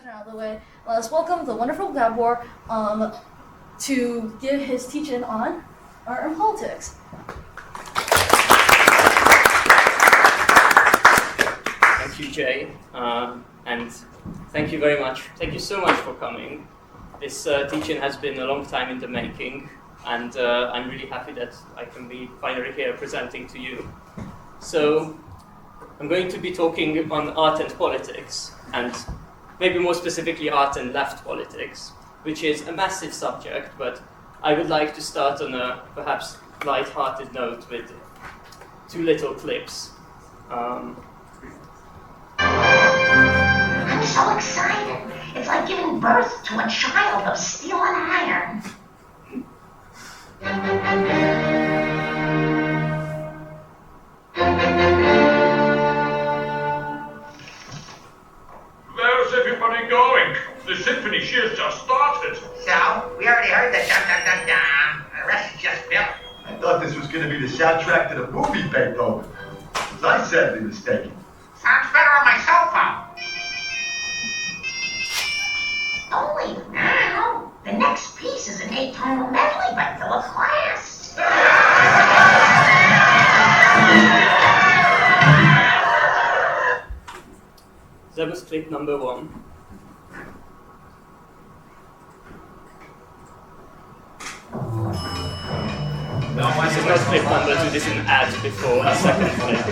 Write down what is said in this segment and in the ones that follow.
introduction out of the way, let's welcome the wonderful Gabor to give his teaching on art and politics. Thank you, Jay, and thank you very much. Thank you so much for coming. This teaching has been a long time in the making, and I'm really happy that I can be finally here presenting to you. So, I'm going to be talking on art and politics, and maybe more specifically art and left politics, which is a massive subject, but I would like to start on a perhaps light-hearted note with two little clips. I'm so excited. It's like giving birth to a child of steel and iron. Where's everybody going? The symphony she has just started. So, we already heard the dum-dum-dum-dum. The rest is just built. I thought this was going to be the soundtrack to the movie Beethoven. Was I sadly mistaken? Sounds better on my cell phone. Don't leave now. The next piece is an atonal medley by Philip Glass. That was clip number 1. This is not clip number 2, this is an ad before the second clip.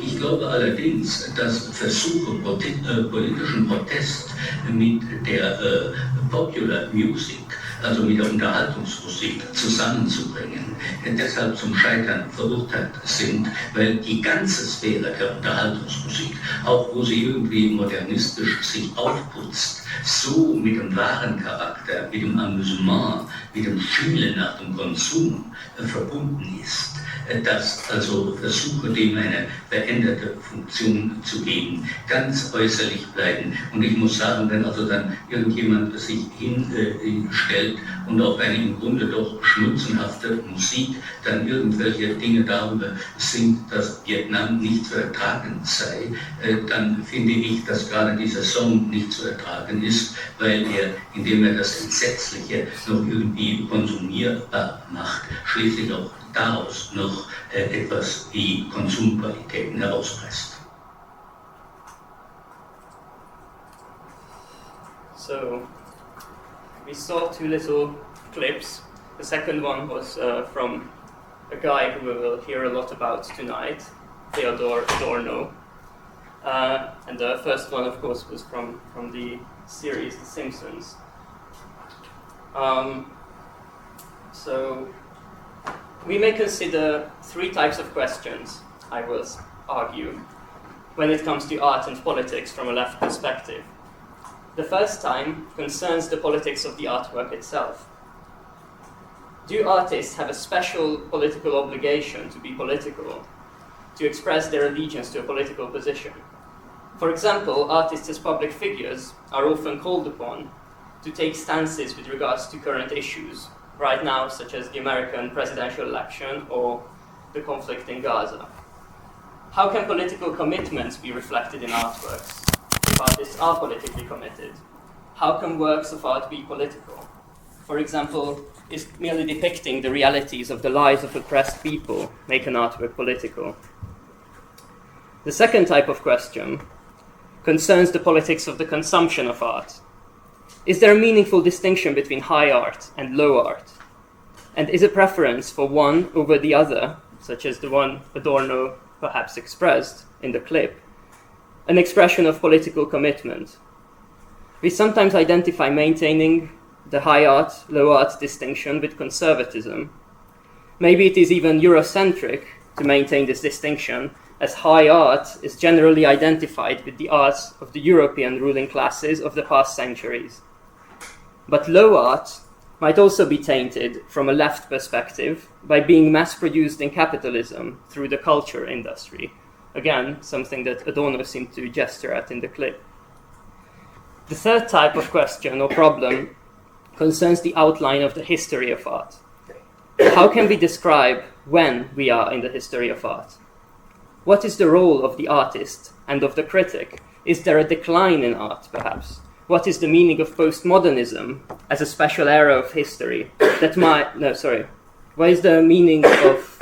Ich glaube allerdings, dass Versuche, politischen Protest mit der Popular Music, also mit der Unterhaltungsmusik, zusammenzubringen, deshalb zum Scheitern verurteilt sind, weil die ganze Sphäre der Unterhaltungsmusik, auch wo sie irgendwie modernistisch sich aufputzt, so mit dem wahren Charakter, mit dem Amüsement, mit dem Spielen nach dem Konsum verbunden ist, dass also Versuche, dem eine veränderte Funktion zu geben, ganz äußerlich bleiben. Und ich muss sagen, wenn also dann irgendjemand sich hinstellt und auf eine im Grunde doch schnulzenhafte Musik dann irgendwelche Dinge darüber singt, dass Vietnam nicht zu ertragen sei, dann finde ich, dass gerade dieser Song nicht zu ertragen ist, weil er, indem er das Entsetzliche noch irgendwie konsumierbar macht, schließlich auch daraus noch etwas wie Konsumqualitäten herauspresst. So, we saw two little clips. The second one was from a guy who we will hear a lot about tonight, Theodor Adorno. And the first one, of course, was from the series The Simpsons. So, we may consider three types of questions, I will argue, when it comes to art and politics from a left perspective. The first time concerns the politics of the artwork itself. Do artists have a special political obligation to be political, to express their allegiance to a political position? For example, artists as public figures are often called upon to take stances with regards to current issues, right now, such as the American presidential election or the conflict in Gaza. How can political commitments be reflected in artworks if artists are politically committed? How can works of art be political? For example, is merely depicting the realities of the lives of oppressed people make an artwork political? The second type of question concerns the politics of the consumption of art. Is there a meaningful distinction between high art and low art? And is a preference for one over the other, such as the one Adorno perhaps expressed in the clip, an expression of political commitment? We sometimes identify maintaining the high art, low art distinction with conservatism. Maybe it is even Eurocentric to maintain this distinction, as high art is generally identified with the arts of the European ruling classes of the past centuries. But low art might also be tainted from a left perspective by being mass-produced in capitalism through the culture industry, Again, something that Adorno seemed to gesture at in the clip. The third type of question or problem concerns the outline of the history of art. How can we describe when we are in the history of art? What is the role of the artist and of the critic? Is there a decline in art, perhaps? What is the meaning of postmodernism as a special era of history that might... No, sorry. What is the meaning of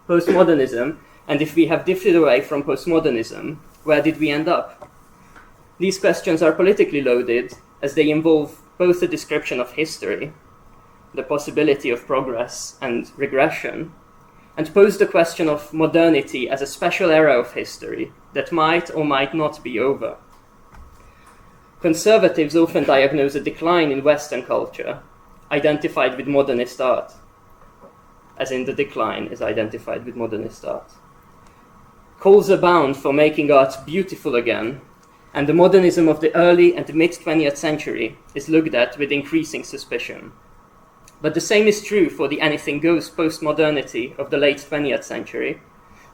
postmodernism? And if we have drifted away from postmodernism, where did we end up? These questions are politically loaded as they involve both a description of history, the possibility of progress and regression, and pose the question of modernity as a special era of history that might or might not be over. Conservatives often diagnose a decline in Western culture, identified with modernist art, as in the decline is identified with modernist art. Calls abound for making art beautiful again, and the modernism of the early and mid-20th century is looked at with increasing suspicion. But the same is true for the anything-goes post-modernity of the late 20th century,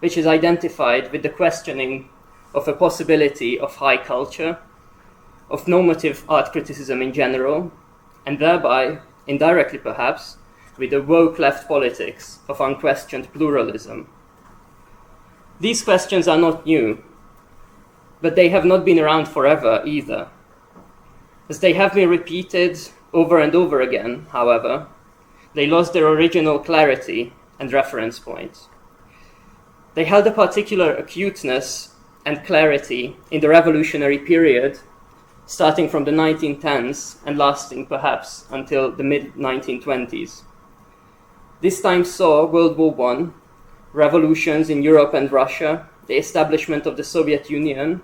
which is identified with the questioning of a possibility of high culture, of normative art criticism in general, and thereby, indirectly perhaps, with the woke left politics of unquestioned pluralism. These questions are not new, but they have not been around forever either. As they have been repeated over and over again, however, they lost their original clarity and reference point. They held a particular acuteness and clarity in the revolutionary period, starting from the 1910s and lasting perhaps until the mid-1920s. This time saw World War I, revolutions in Europe and Russia, the establishment of the Soviet Union,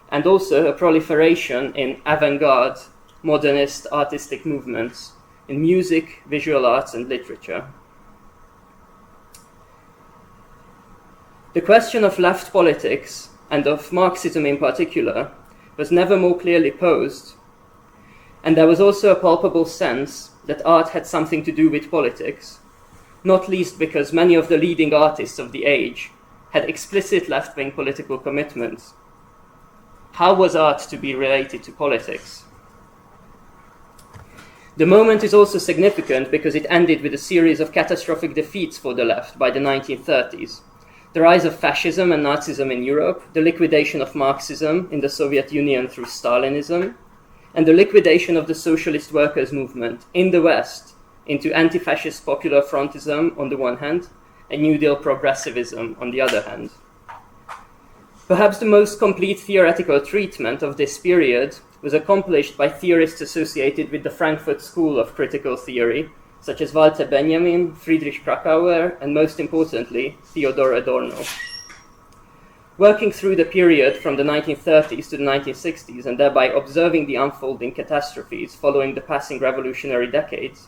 and also a proliferation in avant-garde, modernist artistic movements in music, visual arts, and literature. The question of left politics, and of Marxism in particular, was never more clearly posed, and there was also a palpable sense that art had something to do with politics, not least because many of the leading artists of the age had explicit left-wing political commitments. How was art to be related to politics? The moment is also significant because it ended with a series of catastrophic defeats for the left by the 1930s. The rise of fascism and Nazism in Europe, the liquidation of Marxism in the Soviet Union through Stalinism, and the liquidation of the socialist workers' movement in the West into anti-fascist popular frontism on the one hand, and New Deal progressivism on the other hand. Perhaps the most complete theoretical treatment of this period was accomplished by theorists associated with the Frankfurt School of Critical Theory, such as Walter Benjamin, Friedrich Krakauer, and most importantly, Theodor Adorno. Working through the period from the 1930s to the 1960s and thereby observing the unfolding catastrophes following the passing revolutionary decades,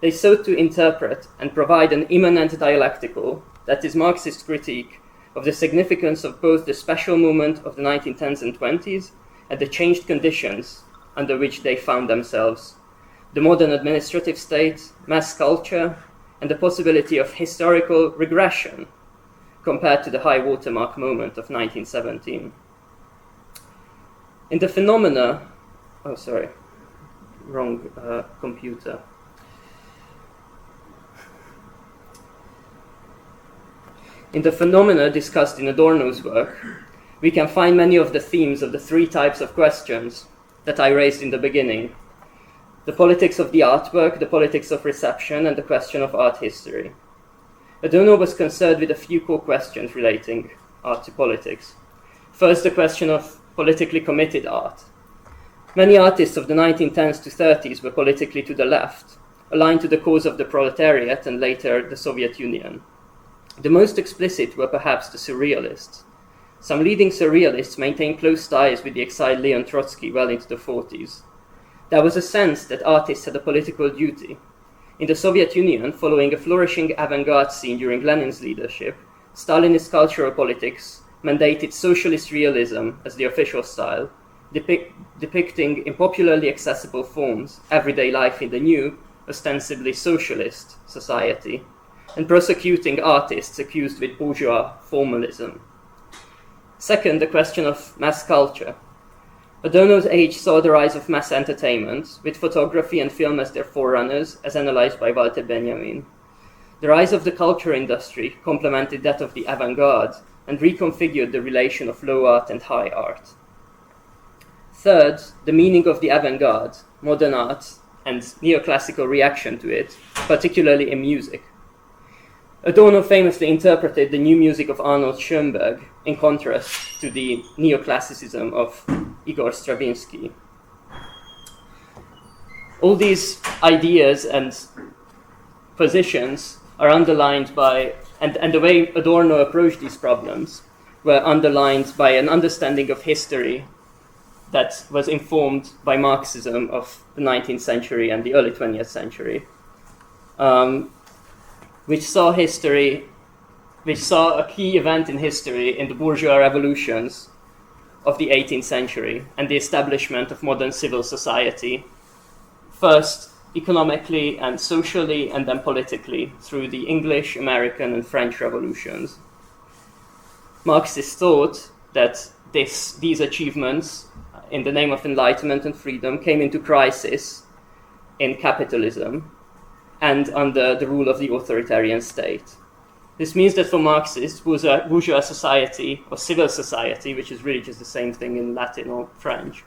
they sought to interpret and provide an immanent dialectical, that is Marxist critique, of the significance of both the special moment of the 1910s and 20s and the changed conditions under which they found themselves, the modern administrative state, mass culture, and the possibility of historical regression compared to the high watermark moment of 1917. In the phenomena, computer. In the phenomena discussed in Adorno's work, we can find many of the themes of the three types of questions that I raised in the beginning: the politics of the artwork, the politics of reception, and the question of art history. Adorno was concerned with a few core questions relating art to politics. First, the question of politically committed art. Many artists of the 1910s to 30s were politically to the left, aligned to the cause of the proletariat and later the Soviet Union. The most explicit were perhaps the surrealists. Some leading surrealists maintained close ties with the exiled Leon Trotsky well into the 40s. There was a sense that artists had a political duty. In the Soviet Union, following a flourishing avant-garde scene during Lenin's leadership, Stalinist cultural politics mandated socialist realism as the official style, depicting in popularly accessible forms everyday life in the new, ostensibly socialist society, and prosecuting artists accused with bourgeois formalism. Second, the question of mass culture. Adorno's age saw the rise of mass entertainment, with photography and film as their forerunners, as analyzed by Walter Benjamin. The rise of the culture industry complemented that of the avant-garde and reconfigured the relation of low art and high art. Third, the meaning of the avant-garde, modern art, and neoclassical reaction to it, particularly in music. Adorno famously interpreted the new music of Arnold Schoenberg in contrast to the neoclassicism of Igor Stravinsky. All these ideas and positions are underlined by, and the way Adorno approached these problems were underlined by an understanding of history that was informed by Marxism of the 19th century and the early 20th century, which saw a key event in history in the bourgeois revolutions of the 18th century and the establishment of modern civil society, first economically and socially, and then politically through the English, American, and French revolutions. Marxists thought that these achievements, in the name of enlightenment and freedom, came into crisis in capitalism and under the rule of the authoritarian state. This means that for Marxists, bourgeois society, or civil society, which is really just the same thing in Latin or French,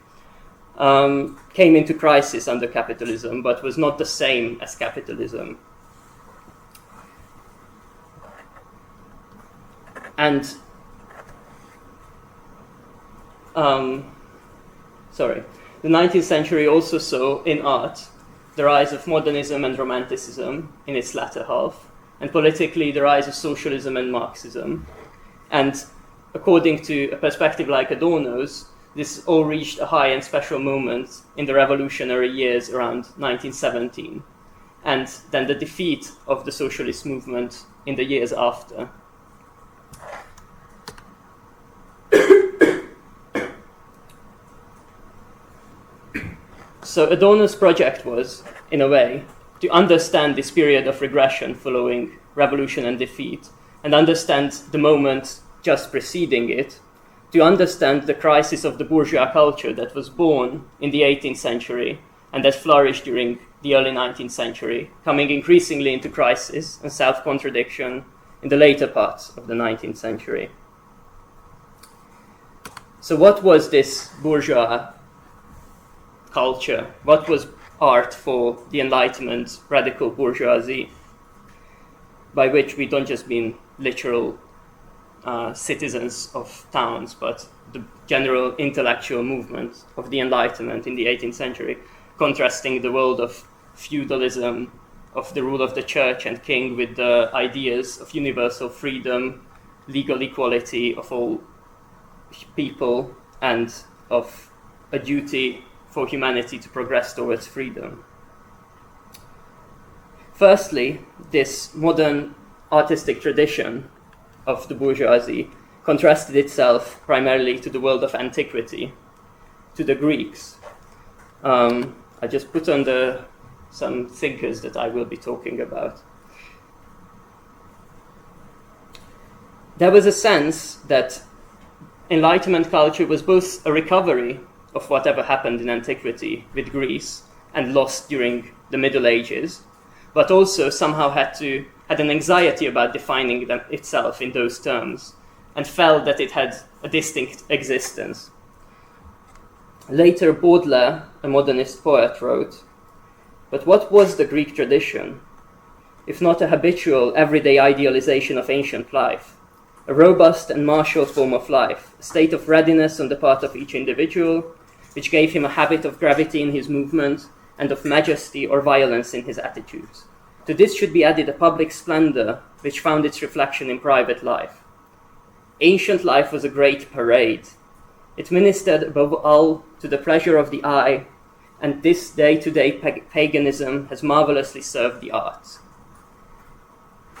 came into crisis under capitalism, but was not the same as capitalism. And the 19th century also saw in art the rise of modernism and romanticism in its latter half, and politically the rise of socialism and Marxism. And according to a perspective like Adorno's, this all reached a high and special moment in the revolutionary years around 1917, and then the defeat of the socialist movement in the years after. So Adorno's project was, in a way, to understand this period of regression following revolution and defeat, and understand the moment just preceding it, to understand the crisis of the bourgeois culture that was born in the 18th century and that flourished during the early 19th century, coming increasingly into crisis and self-contradiction in the later parts of the 19th century. So what was this bourgeois culture? What was art for the Enlightenment radical bourgeoisie? By which we don't just mean literal citizens of towns, but the general intellectual movement of the Enlightenment in the 18th century, contrasting the world of feudalism, of the rule of the church and king, with the ideas of universal freedom, legal equality of all people, and of a duty for humanity to progress towards freedom. Firstly, this modern artistic tradition of the bourgeoisie contrasted itself primarily to the world of antiquity, to the Greeks. I just put on some thinkers that I will be talking about. There was a sense that Enlightenment culture was both a recovery of whatever happened in antiquity with Greece and lost during the Middle Ages, but also somehow had an anxiety about defining itself in those terms, and felt that it had a distinct existence. Later, Baudelaire, a modernist poet, wrote, "But what was the Greek tradition, if not a habitual, everyday idealization of ancient life, a robust and martial form of life, a state of readiness on the part of each individual, which gave him a habit of gravity in his movement and of majesty or violence in his attitudes. To this should be added a public splendor which found its reflection in private life. Ancient life was a great parade. It ministered above all to the pleasure of the eye, and this day-to-day paganism has marvelously served the arts."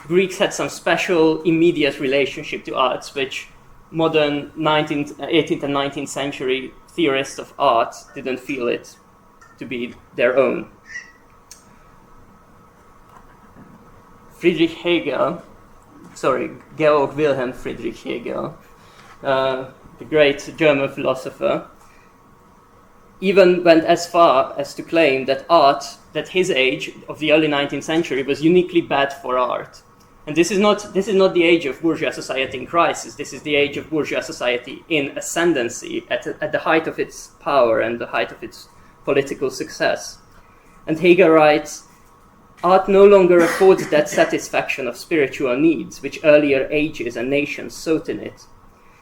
Greeks had some special immediate relationship to arts, which modern 18th and 19th century theorists of art didn't feel it to be their own. Georg Wilhelm Friedrich Hegel, the great German philosopher, even went as far as to claim that art, that his age of the early 19th century was uniquely bad for art. And this is not the age of bourgeois society in crisis. This is the age of bourgeois society in ascendancy, at the height of its power and the height of its political success. And Hegel writes, art no longer affords that satisfaction of spiritual needs which earlier ages and nations sought in it.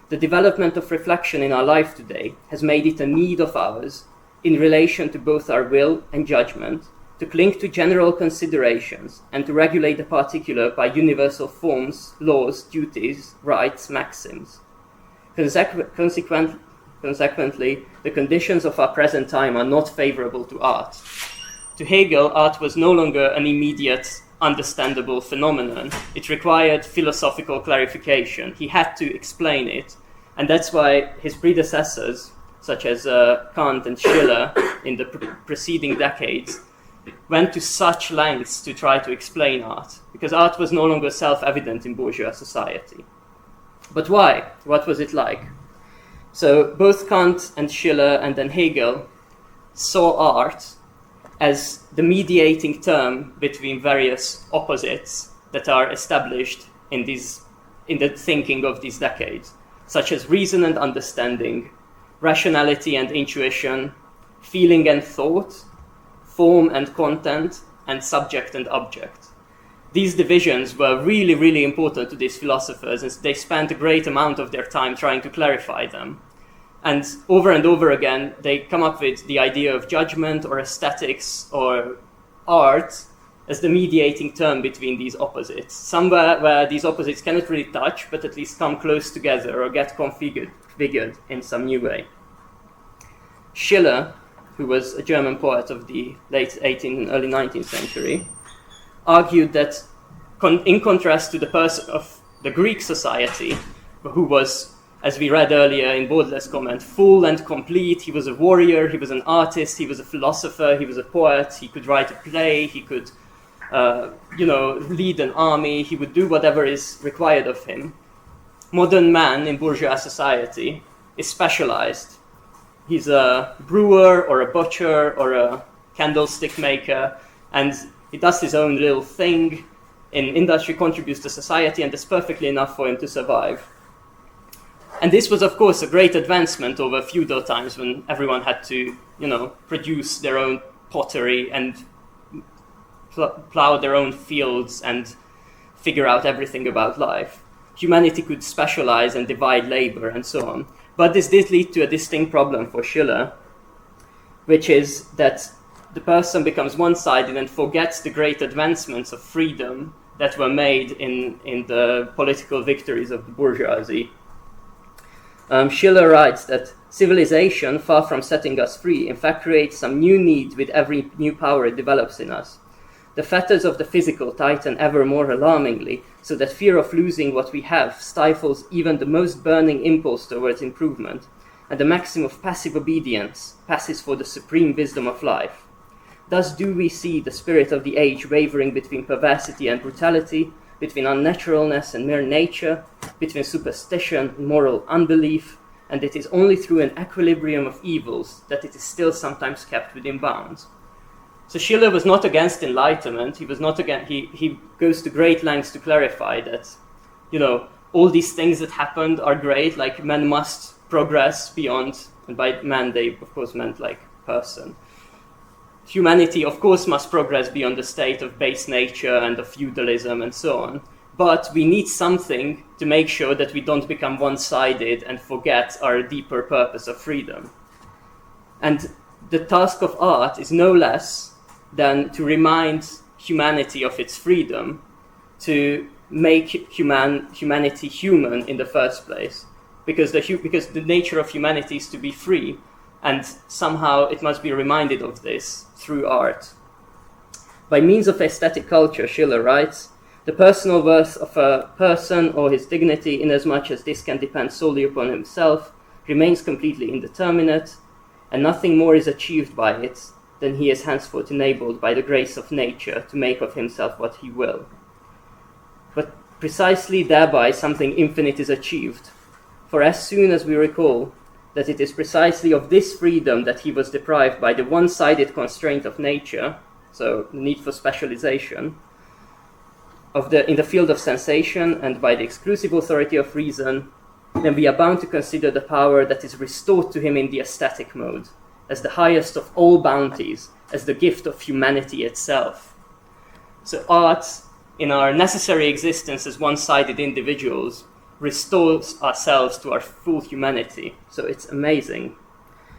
The development of reflection in our life today has made it a need of ours, in relation to both our will and judgment, to cling to general considerations and to regulate the particular by universal forms, laws, duties, rights, maxims. Consequently, the conditions of our present time are not favorable to art. To Hegel, art was no longer an immediate, understandable phenomenon. It required philosophical clarification. He had to explain it. And that's why his predecessors, such as Kant and Schiller in the preceding decades, went to such lengths to try to explain art, because art was no longer self-evident in bourgeois society. But why? What was it like? So both Kant and Schiller and then Hegel saw art as the mediating term between various opposites that are established in the thinking of these decades, such as reason and understanding, rationality and intuition, feeling and thought, form and content, and subject and object. These divisions were really, really important to these philosophers, and they spent a great amount of their time trying to clarify them. And over again, they come up with the idea of judgment or aesthetics or art as the mediating term between these opposites, somewhere where these opposites cannot really touch, but at least come close together or get configured in some new way. Schiller, who was a German poet of the late 18th and early 19th century, argued that in contrast to the person of the Greek society, who was, as we read earlier in Baudelaire's comment, full and complete, he was a warrior, he was an artist, he was a philosopher, he was a poet, he could write a play, he could lead an army, he would do whatever is required of him. Modern man in bourgeois society is specialized. He's a brewer or a butcher or a candlestick maker, and he does his own little thing in industry, contributes to society, and that's perfectly enough for him to survive. And this was, of course, a great advancement over feudal times when everyone had to, produce their own pottery and plow their own fields and figure out everything about life. Humanity could specialize and divide labor and so on. But this did lead to a distinct problem for Schiller, which is that the person becomes one-sided and forgets the great advancements of freedom that were made in the political victories of the bourgeoisie. Schiller writes that civilization, far from setting us free, in fact creates some new need with every new power it develops in us. The fetters of the physical tighten ever more alarmingly, so that fear of losing what we have stifles even the most burning impulse towards improvement, and the maxim of passive obedience passes for the supreme wisdom of life. Thus do we see the spirit of the age wavering between perversity and brutality, between unnaturalness and mere nature, between superstition and moral unbelief, and it is only through an equilibrium of evils that it is still sometimes kept within bounds. So Schiller was not against enlightenment. He was not against. He goes to great lengths to clarify that, all these things that happened are great. Like men must progress beyond, and by man they of course meant like person. Humanity of course must progress beyond the state of base nature and of feudalism and so on. But we need something to make sure that we don't become one-sided and forget our deeper purpose of freedom. And the task of art is no less than to remind humanity of its freedom, to make humanity human in the first place, because the nature of humanity is to be free, and somehow it must be reminded of this through art. By means of aesthetic culture, Schiller writes, the personal worth of a person or his dignity, inasmuch as this can depend solely upon himself, remains completely indeterminate, and nothing more is achieved by it than he is henceforth enabled by the grace of nature to make of himself what he will. But precisely thereby something infinite is achieved, For as soon as we recall that it is precisely of this freedom that he was deprived by the one-sided constraint of nature, so the need for specialization, in the field of sensation and by the exclusive authority of reason, then we are bound to consider the power that is restored to him in the aesthetic mode as the highest of all bounties, as the gift of humanity itself. So art, in our necessary existence as one-sided individuals, restores ourselves to our full humanity. So it's amazing.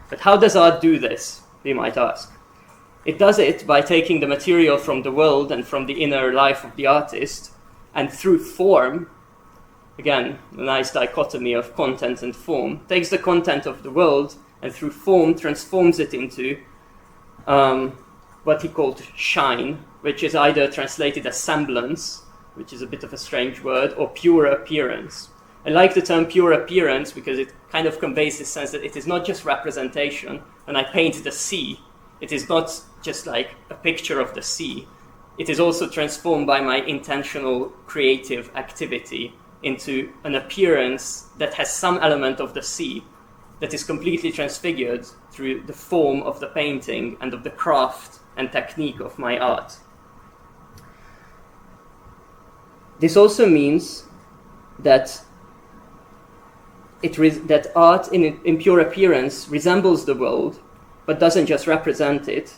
But how does art do this, we might ask? It does it by taking the material from the world and from the inner life of the artist, and through form, again, a nice dichotomy of content and form, takes the content of the world and through form transforms it into what he called shine, which is either translated as semblance, which is a bit of a strange word, or pure appearance. I like the term pure appearance because it kind of conveys this sense that it is not just representation. When I paint the sea, it is not just like a picture of the sea. It is also transformed by my intentional creative activity into an appearance that has some element of the sea, that is completely transfigured through the form of the painting and of the craft and technique of my art. This also means that that art in pure appearance resembles the world, but doesn't just represent it.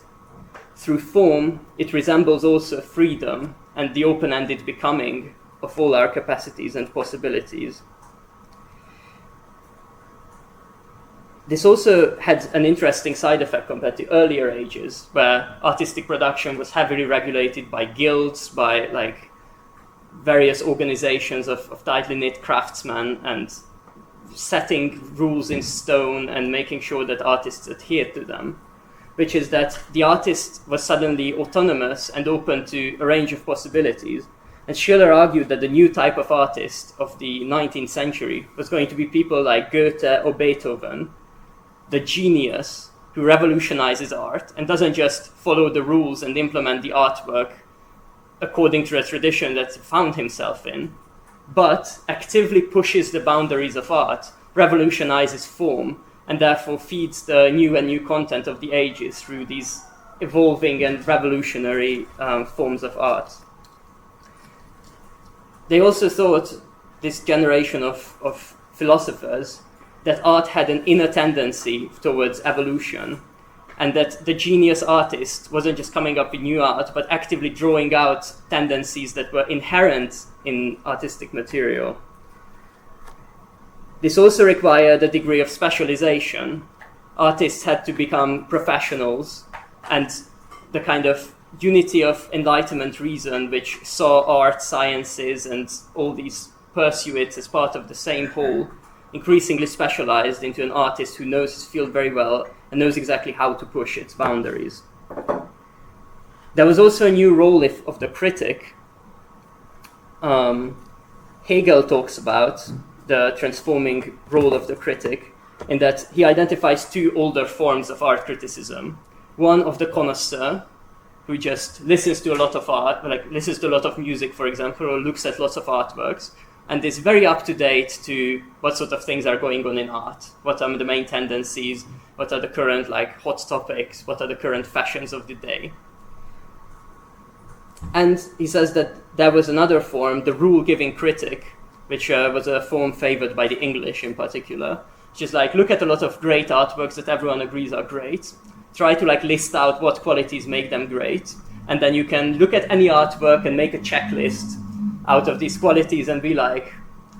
Through form, it resembles also freedom and the open-ended becoming of all our capacities and possibilities. This also had an interesting side effect compared to earlier ages, where artistic production was heavily regulated by guilds, by like various organizations of tightly knit craftsmen, and setting rules in stone and making sure that artists adhered to them, which is that the artist was suddenly autonomous and open to a range of possibilities. And Schiller argued that the new type of artist of the 19th century was going to be people like Goethe or Beethoven, the genius who revolutionizes art and doesn't just follow the rules and implement the artwork according to a tradition that he found himself in, but actively pushes the boundaries of art, revolutionizes form, and therefore feeds the new and new content of the ages through these evolving and revolutionary forms of art. They also thought, this generation of philosophers, that art had an inner tendency towards evolution, and that the genius artist wasn't just coming up with new art, but actively drawing out tendencies that were inherent in artistic material. This also required a degree of specialization. Artists had to become professionals, and the kind of unity of Enlightenment reason, which saw art, sciences, and all these pursuits as part of the same whole, increasingly specialized into an artist who knows his field very well and knows exactly how to push its boundaries. There was also a new role of the critic. Hegel talks about the transforming role of the critic in that he identifies two older forms of art criticism. One of the connoisseur, who just listens to a lot of art, like listens to a lot of music, for example, or looks at lots of artworks, and is very up to date to what sort of things are going on in art, what are the main tendencies, what are the current like hot topics, what are the current fashions of the day. And he says that there was another form, the rule-giving critic, which was a form favored by the English in particular, which is like, look at a lot of great artworks that everyone agrees are great, try to like list out what qualities make them great, and then you can look at any artwork and make a checklist out of these qualities and be like,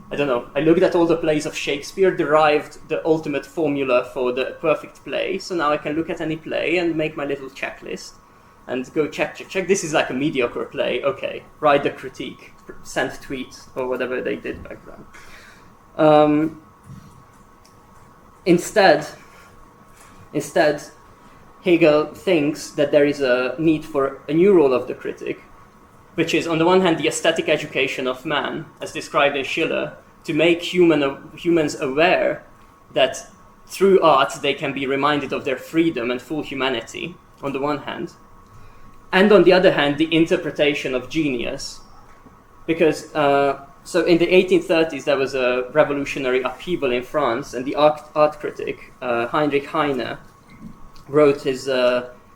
I don't know, I looked at all the plays of Shakespeare, derived the ultimate formula for the perfect play, so now I can look at any play and make my little checklist and go check. This is like a mediocre play, okay, write the critique, send tweets, or whatever they did back then. Instead, Hegel thinks that there is a need for a new role of the critic, which is, on the one hand, the aesthetic education of man, as described in Schiller, to make humans aware that through art they can be reminded of their freedom and full humanity, on the one hand. And on the other hand, the interpretation of genius. Because So in the 1830s, there was a revolutionary upheaval in France, and the art critic Heinrich Heine wrote his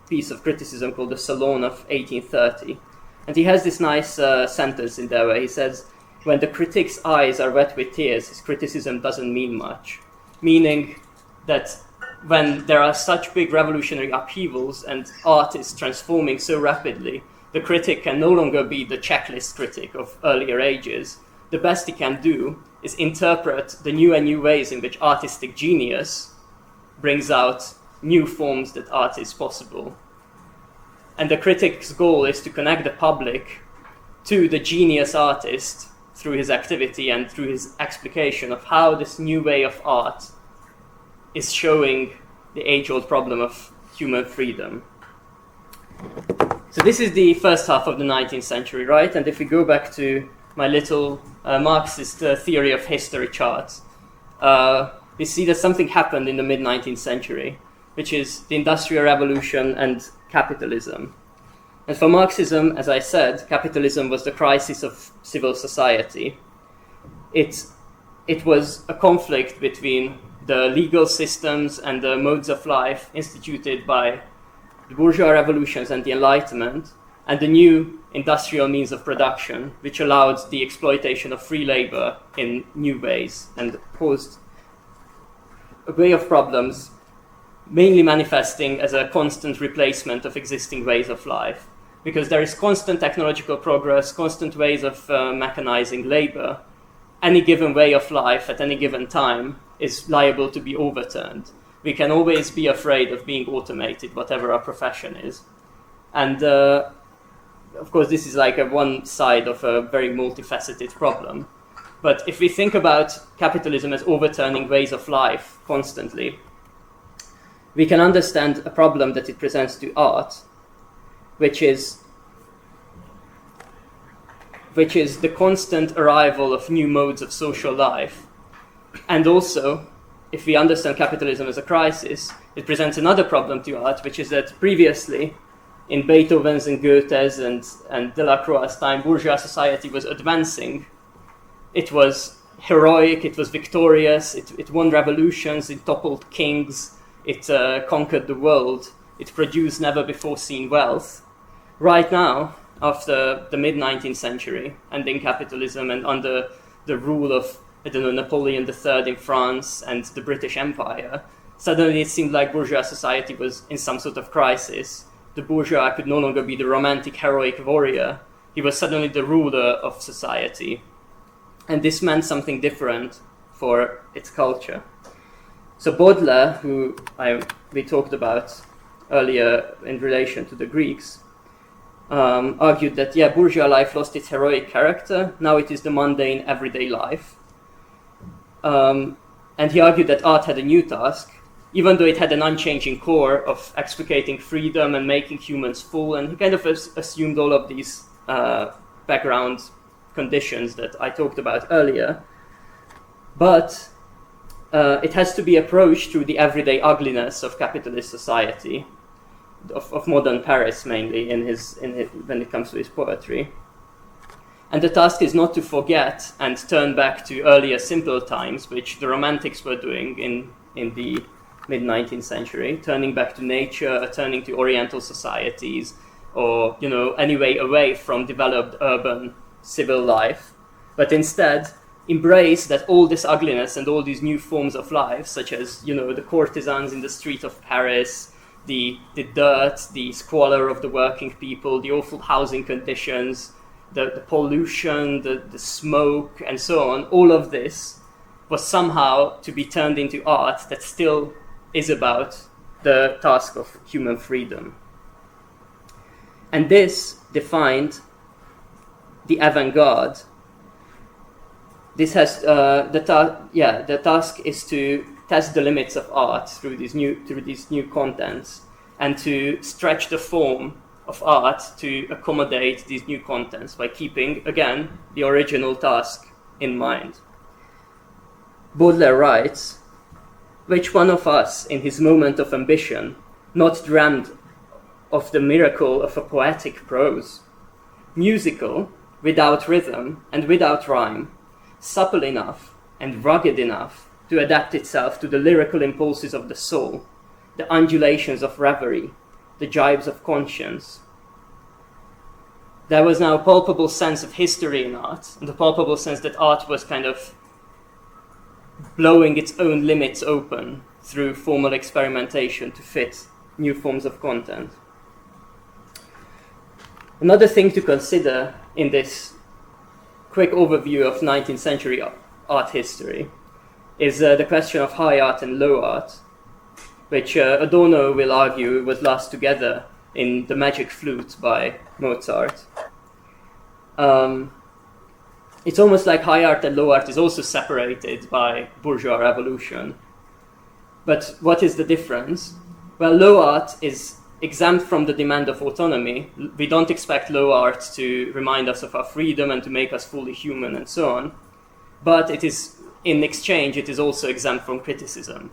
piece of criticism called The Salon of 1830. And he has this nice sentence in there where he says, when the critic's eyes are wet with tears, his criticism doesn't mean much. Meaning that when there are such big revolutionary upheavals and art is transforming so rapidly, the critic can no longer be the checklist critic of earlier ages. The best he can do is interpret the new and new ways in which artistic genius brings out new forms that art is possible. And the critic's goal is to connect the public to the genius artist through his activity and through his explication of how this new way of art is showing the age-old problem of human freedom. So this is the first half of the 19th century, right? And if we go back to my little Marxist theory of history chart, we see that something happened in the mid-19th century, which is the Industrial Revolution and capitalism. And for Marxism, as I said, capitalism was the crisis of civil society. It was a conflict between the legal systems and the modes of life instituted by the bourgeois revolutions and the Enlightenment, and the new industrial means of production, which allowed the exploitation of free labor in new ways and posed a way of problems, mainly manifesting as a constant replacement of existing ways of life. Because there is constant technological progress, constant ways of mechanizing labor, any given way of life at any given time is liable to be overturned. We can always be afraid of being automated, whatever our profession is. And of course, this is like one side of a very multifaceted problem. But if we think about capitalism as overturning ways of life constantly, we can understand a problem that it presents to art, which is the constant arrival of new modes of social life. And also, if we understand capitalism as a crisis, it presents another problem to art, which is that previously, in Beethoven's and Goethe's and Delacroix's time, bourgeois society was advancing. It was heroic, it was victorious, it won revolutions, it toppled kings, it conquered the world, it produced never-before-seen wealth. Right now, after the mid-19th century, and in capitalism and under the rule of, Napoleon III in France and the British Empire, suddenly it seemed like bourgeois society was in some sort of crisis. The bourgeois could no longer be the romantic, heroic warrior. He was suddenly the ruler of society. And this meant something different for its culture. So Baudelaire, who we talked about earlier in relation to the Greeks, argued that, bourgeois life lost its heroic character, now it is the mundane, everyday life. And he argued that art had a new task, even though it had an unchanging core of explicating freedom and making humans full, and he kind of assumed all of these background conditions that I talked about earlier. But it has to be approached through the everyday ugliness of capitalist society, of modern Paris mainly, when it comes to his poetry. And the task is not to forget and turn back to earlier simple times, which the Romantics were doing in the mid-19th century, turning back to nature, turning to Oriental societies, or any way away from developed urban civil life, but instead embrace that all this ugliness and all these new forms of life, such as the courtesans in the street of Paris, the dirt, the squalor of the working people, the awful housing conditions, the pollution, the smoke, and so on, all of this was somehow to be turned into art that still is about the task of human freedom. And this defined the avant-garde. This has the task is to test the limits of art through these new contents, and to stretch the form of art to accommodate these new contents by keeping, again, the original task in mind. Baudelaire writes, "Which one of us, in his moment of ambition, not dreamed of the miracle of a poetic prose, musical, without rhythm and without rhyme, supple enough and rugged enough to adapt itself to the lyrical impulses of the soul, the undulations of reverie, the jibes of conscience. There was now a palpable sense of history in art, and a palpable sense that art was kind of blowing its own limits open through formal experimentation to fit new forms of content. Another thing to consider in this quick overview of 19th century art history is the question of high art and low art, which Adorno will argue was last together in The Magic Flute by Mozart. It's almost like high art and low art is also separated by bourgeois revolution. But what is the difference? Well, low art is exempt from the demand of autonomy. We don't expect low art to remind us of our freedom and to make us fully human and so on. But it is, in exchange, it is also exempt from criticism.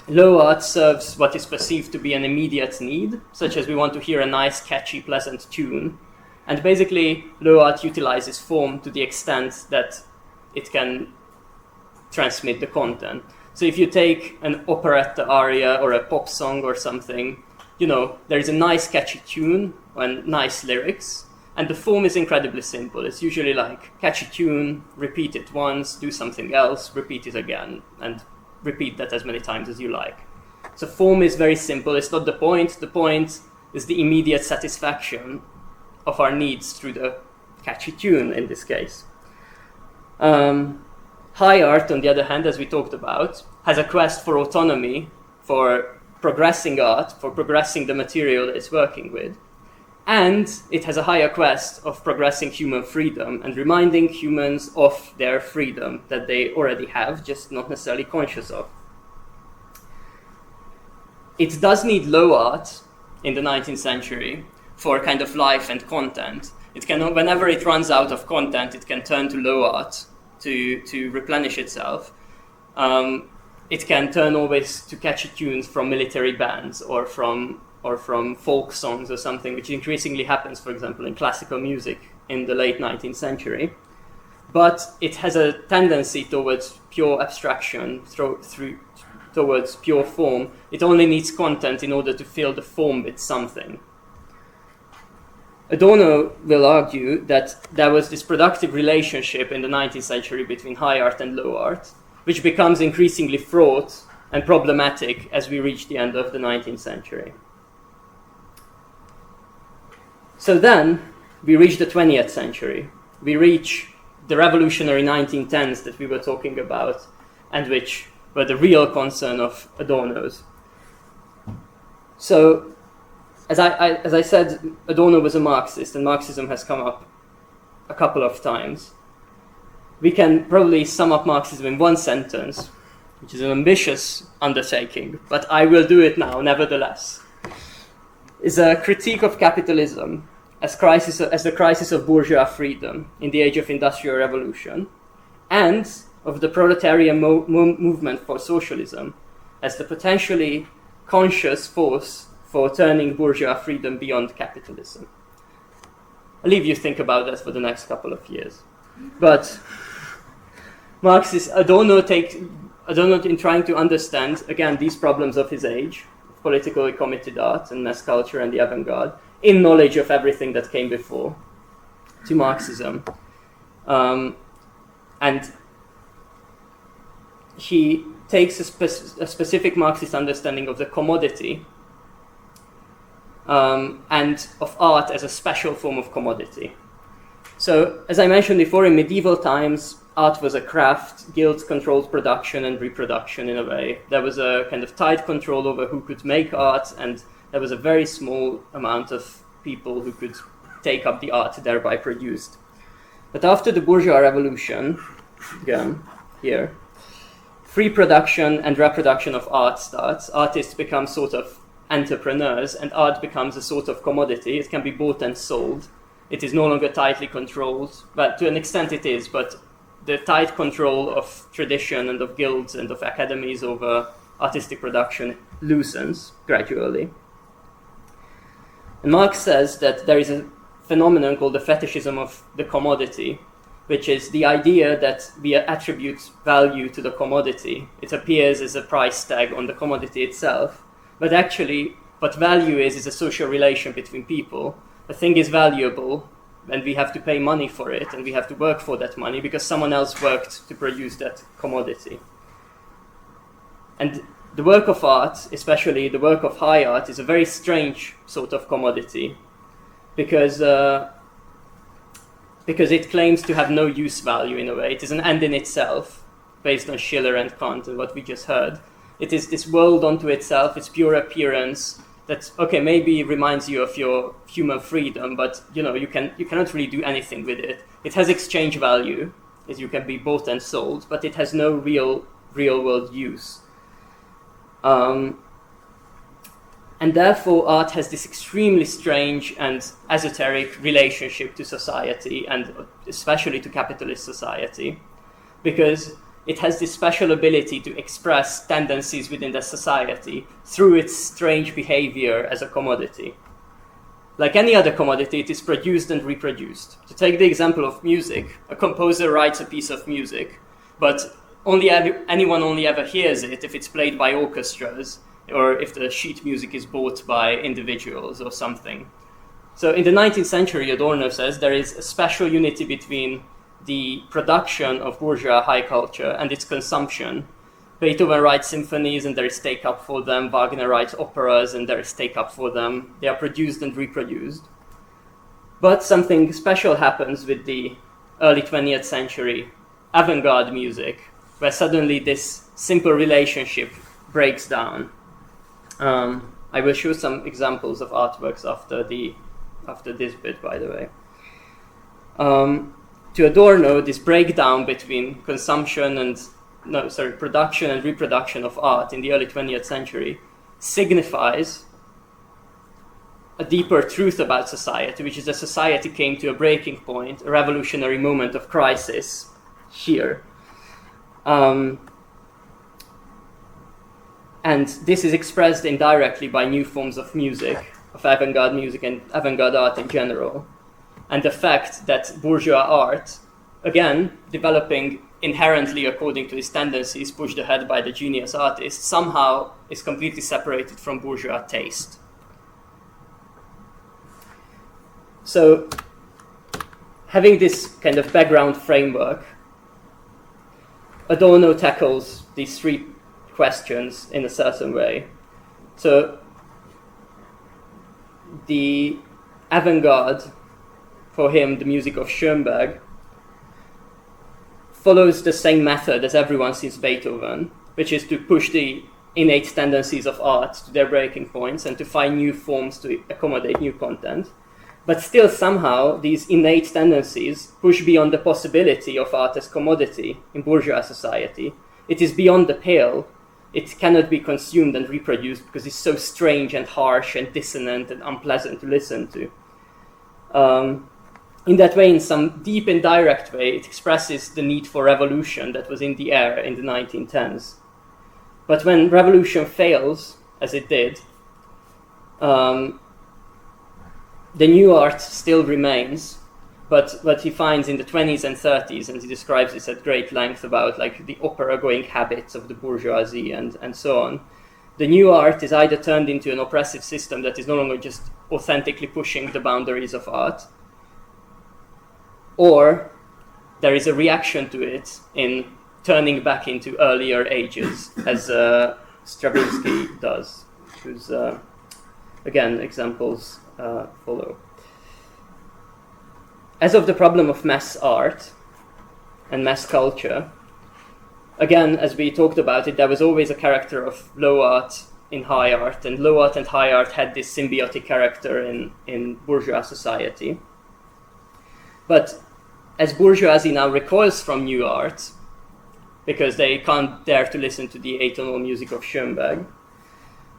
Low art serves what is perceived to be an immediate need, such as we want to hear a nice, catchy, pleasant tune. And basically, low art utilizes form to the extent that it can transmit the content. So if you take an operetta aria or a pop song or something, there is a nice, catchy tune and nice lyrics, and the form is incredibly simple. It's usually like catchy tune, repeat it once, do something else, repeat it again, and repeat that as many times as you like. So form is very simple. It's not the point. The point is the immediate satisfaction of our needs through the catchy tune in this case. High art, on the other hand, as we talked about, has a quest for autonomy, for progressing art, for progressing the material it's working with. And it has a higher quest of progressing human freedom and reminding humans of their freedom that they already have, just not necessarily conscious of. It does need low art in the 19th century for kind of life and content. It can, whenever it runs out of content, it can turn to low art to replenish itself. It can turn always to catchy tunes from military bands or from folk songs or something, which increasingly happens, for example, in classical music in the late 19th century. But it has a tendency towards pure abstraction, towards pure form. It only needs content in order to fill the form with something. Adorno will argue that there was this productive relationship in the 19th century between high art and low art, which becomes increasingly fraught and problematic as we reach the end of the 19th century. So then, we reach the 20th century. We reach the revolutionary 1910s that we were talking about, and which were the real concern of Adorno's. So, as I said, Adorno was a Marxist, and Marxism has come up a couple of times. We can probably sum up Marxism in one sentence, which is an ambitious undertaking, but I will do it now, nevertheless. Is a critique of capitalism as the crisis of bourgeois freedom in the age of industrial revolution, and of the proletarian movement for socialism as the potentially conscious force for turning bourgeois freedom beyond capitalism. I'll leave you think about that for the next couple of years. But Adorno, in trying to understand, again, these problems of his age, politically committed art and mass culture and the avant-garde, in knowledge of everything that came before, to Marxism. And he takes a specific Marxist understanding of the commodity and of art as a special form of commodity. So, as I mentioned before, in medieval times, art was a craft. Guilds controlled production and reproduction in a way. There was a kind of tight control over who could make art, and there was a very small amount of people who could take up the art thereby produced. But after the bourgeois revolution, again, here, free production and reproduction of art starts. Artists become sort of entrepreneurs, and art becomes a sort of commodity. It can be bought and sold. It is no longer tightly controlled, but to an extent it is, but the tight control of tradition and of guilds and of academies over artistic production loosens gradually. And Marx says that there is a phenomenon called the fetishism of the commodity, which is the idea that we attribute value to the commodity. It appears as a price tag on the commodity itself, but actually what value is a social relation between people. A thing is valuable, and we have to pay money for it, and we have to work for that money because someone else worked to produce that commodity. And the work of art, especially the work of high art, is a very strange sort of commodity because it claims to have no use value in a way. It is an end in itself, based on Schiller and Kant and what we just heard. It is this world unto itself, its pure appearance, that, okay, maybe reminds you of your human freedom, but you cannot really do anything with it. It has exchange value, as you can be bought and sold, but it has no real world use. And therefore art has this extremely strange and esoteric relationship to society, and especially to capitalist society, because it has this special ability to express tendencies within the society through its strange behavior as a commodity. Like any other commodity, it is produced and reproduced. To take the example of music, a composer writes a piece of music, but anyone only ever hears it if it's played by orchestras, or if the sheet music is bought by individuals or something. So in the 19th century, Adorno says there is a special unity between the production of bourgeois high culture and its consumption. Beethoven writes symphonies and there is take-up for them. Wagner writes operas and there is take-up for them. They are produced and reproduced. But something special happens with the early 20th century avant-garde music, where suddenly this simple relationship breaks down. I will show some examples of artworks after this bit, by the way. To Adorno, this breakdown between production and reproduction of art in the early 20th century signifies a deeper truth about society, which is that society came to a breaking point, a revolutionary moment of crisis here. And this is expressed indirectly by new forms of music, of avant-garde music and avant-garde art in general. And the fact that bourgeois art, again, developing inherently according to its tendencies, pushed ahead by the genius artist, somehow is completely separated from bourgeois taste. So, having this kind of background framework, Adorno tackles these three questions in a certain way. So, the avant-garde, for him, the music of Schoenberg, follows the same method as everyone since Beethoven, which is to push the innate tendencies of art to their breaking points and to find new forms to accommodate new content. But still, somehow, these innate tendencies push beyond the possibility of art as commodity in bourgeois society. It is beyond the pale. It cannot be consumed and reproduced because it's so strange and harsh and dissonant and unpleasant to listen to. In that way, in some deep indirect way, it expresses the need for revolution that was in the air in the 1910s. But when revolution fails, as it did, the new art still remains, but what he finds in the 20s and 30s, and he describes this at great length about like the opera-going habits of the bourgeoisie and so on, the new art is either turned into an oppressive system that is no longer just authentically pushing the boundaries of art, or there is a reaction to it in turning back into earlier ages, as Stravinsky does, whose, again, examples follow. As of the problem of mass art and mass culture, again, as we talked about it, there was always a character of low art in high art, and low art and high art had this symbiotic character in bourgeois society. But as bourgeoisie now recoils from new art, because they can't dare to listen to the atonal music of Schoenberg,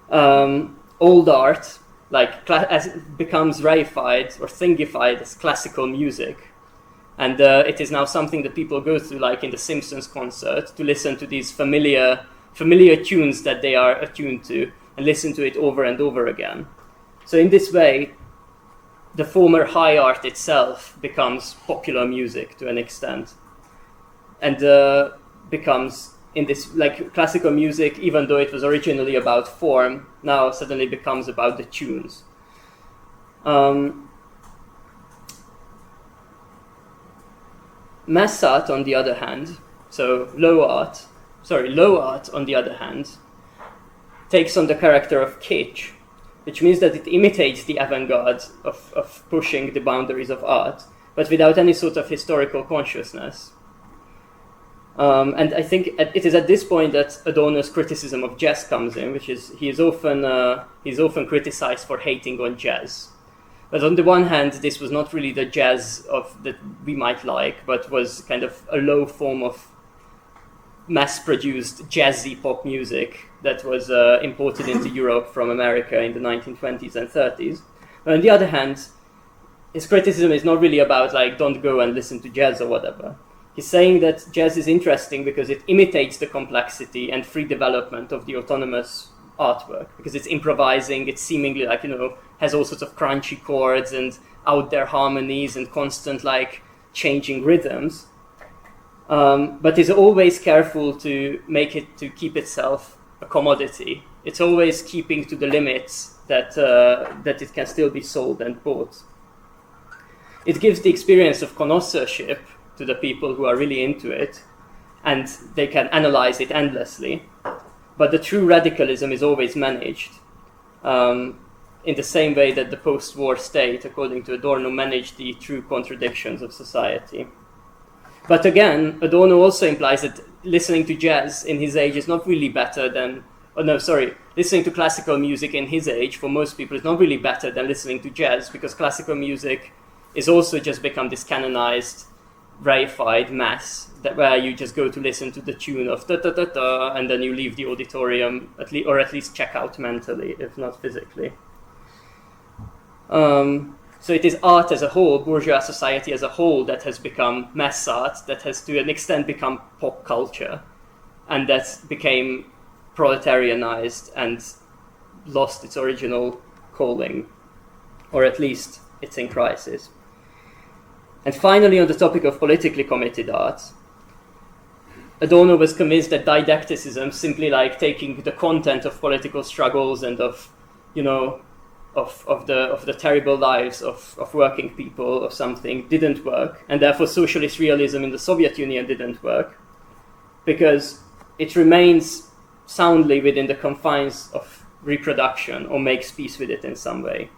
old art as it becomes reified or thingified as classical music. And it is now something that people go through, like in the Simpsons concert, to listen to these familiar tunes that they are attuned to and listen to it over and over again. So in this way, the former high art itself becomes popular music to an extent, and becomes, in this, like, classical music, even though it was originally about form, now suddenly becomes about the tunes. Mass art, on the other hand, so low art, on the other hand, takes on the character of kitsch, which means that it imitates the avant-garde of pushing the boundaries of art, but without any sort of historical consciousness. And I think it is at this point that Adorno's criticism of jazz comes in, which is he's often criticized for hating on jazz. But on the one hand, this was not really the jazz that we might like, but was kind of a low form of mass-produced jazzy pop music that was imported into Europe from America in the 1920s and 30s. But on the other hand, his criticism is not really about, like, don't go and listen to jazz or whatever. He's saying that jazz is interesting because it imitates the complexity and free development of the autonomous artwork, because it's improvising, it's seemingly, like, has all sorts of crunchy chords and out there harmonies and constant, like, changing rhythms. But is always careful to keep itself a commodity. It's always keeping to the limits that it can still be sold and bought. It gives the experience of connoisseurship to the people who are really into it, and they can analyze it endlessly. But the true radicalism is always managed, in the same way that the post-war state, according to Adorno, managed the true contradictions of society. But again, Adorno also implies that listening to jazz in his age is not really better than, listening to classical music in his age, for most people, is not really better than listening to jazz, because classical music is also just become this canonized, reified mass, where you just go to listen to the tune of da-da-da-da, and then you leave the auditorium, or at least check out mentally, if not physically. So it is art as a whole, bourgeois society as a whole, that has become mass art, that has to an extent become pop culture, and that became proletarianized and lost its original calling, or at least it's in crisis. And finally, on the topic of politically committed art, Adorno was convinced that didacticism, simply like taking the content of political struggles and of the terrible lives of working people or something, didn't work, and therefore socialist realism in the Soviet Union didn't work, because it remains soundly within the confines of reproduction or makes peace with it in some way.